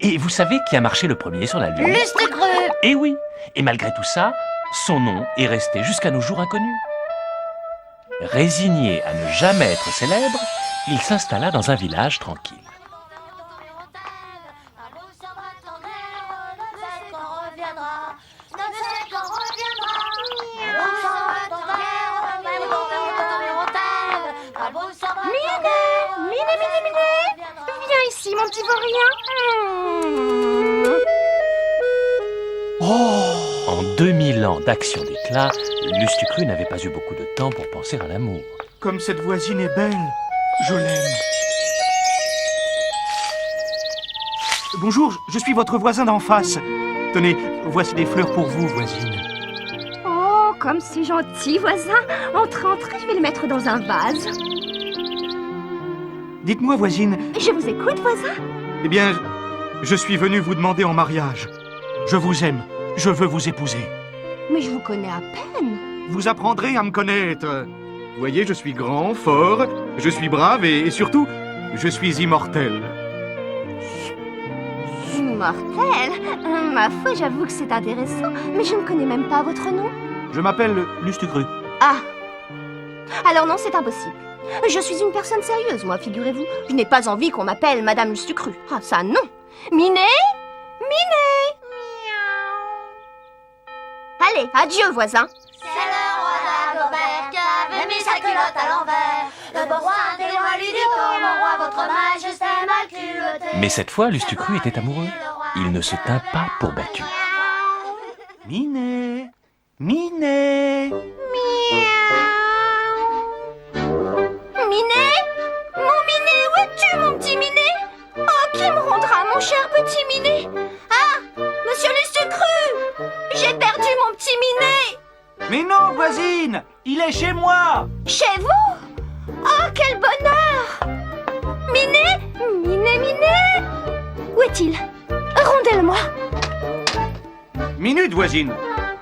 Et vous savez qui a marché le premier sur la Lune? Lustucru! Eh oui, et malgré tout ça, son nom est resté jusqu'à nos jours inconnu. Résigné à ne jamais être célèbre, il s'installa dans un village tranquille. Minet, viens ici, mon petit vaurien. En 2000 ans d'action d'éclat, Lustucru n'avait pas eu beaucoup de temps pour penser à l'amour. Comme cette voisine est belle, je l'aime. Bonjour, je suis votre voisin d'en face. Tenez, voici des fleurs pour vous, voisine. Oh, comme c'est gentil, voisin. Entre, je vais les mettre dans un vase. Dites-moi, voisine. Je vous écoute, voisin. Eh bien, je suis venu vous demander en mariage. Je vous aime, je veux vous épouser. Mais je vous connais à peine. Vous apprendrez à me connaître. Vous voyez, je suis grand, fort, je suis brave et surtout, je suis immortel. Immortel? Ma foi, j'avoue que c'est intéressant, mais je ne connais même pas votre nom. Je m'appelle Lustucru. Ah! Alors non, c'est impossible. Je suis une personne sérieuse, moi, figurez-vous. Je n'ai pas envie qu'on m'appelle Madame Lustucru. Ah, ça, non! Minet! Allez, adieu, voisin. C'est le roi Dagobert qui avait mis sa culotte à l'envers. Le beau roi témoin lui dit oh mon roi, votre majesté mal culottée. Mais cette fois, Lustucru était amoureux. Il ne se tint pas pour battu. Minet! Minet! Minet? Mon Minet, où es-tu, mon petit Minet? Oh, qui me rendra mon cher petit Minet? Ah, monsieur Lustucru! J'ai perdu mon petit Minet! Mais non, voisine! Il est chez moi! Chez vous? Oh, quel bonheur! Minet? Minet? Où est-il? Rondelle-moi! Minute, voisine!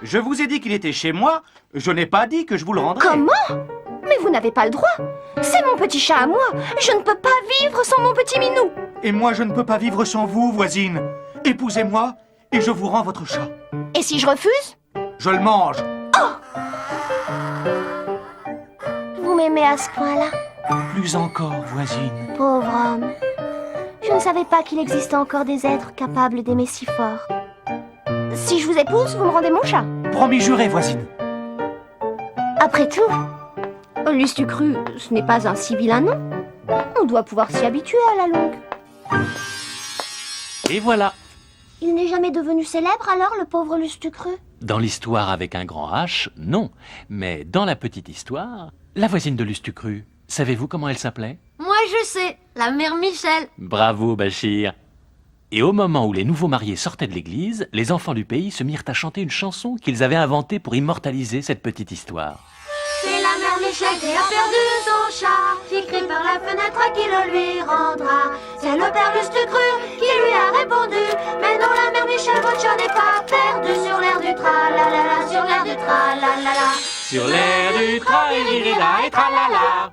Je vous ai dit qu'il était chez moi, je n'ai pas dit que je vous le rendrais. Comment? Mais vous n'avez pas le droit! C'est mon petit chat à moi! Je ne peux pas vivre sans mon petit minou! Et moi, je ne peux pas vivre sans vous, voisine! Épousez-moi et je vous rends votre chat. Et si je refuse? Je le mange. Oh! Vous m'aimez à ce point-là? Plus encore, voisine. Pauvre homme. Je ne savais pas qu'il existait encore des êtres capables d'aimer si fort. Si je vous épouse, vous me rendez mon chat. Promis juré, voisine. Après tout, Lustucru, ce n'est pas un si vilain nom. On doit pouvoir s'y habituer à la longue. Et voilà. Il n'est jamais devenu célèbre alors, le pauvre Lustucru? Dans l'histoire avec un grand H, non. Mais dans la petite histoire, la voisine de Lustucru, savez-vous comment elle s'appelait? Moi je sais, la mère Michel. Bravo, Bachir. Et au moment où les nouveaux mariés sortaient de l'église, les enfants du pays se mirent à chanter une chanson qu'ils avaient inventée pour immortaliser cette petite histoire. C'est la mère Michel qui a perdu son chat, qui crie par la fenêtre à qui le lui rendra. C'est le père Lustucru qui lui a répondu, mais non la mère Michel, votre chat n'est pas perdu sur l'air du tra-la-la-la, sur l'air du tra-la-la-la. Sur l'air du tra-la-la et tra-la-la.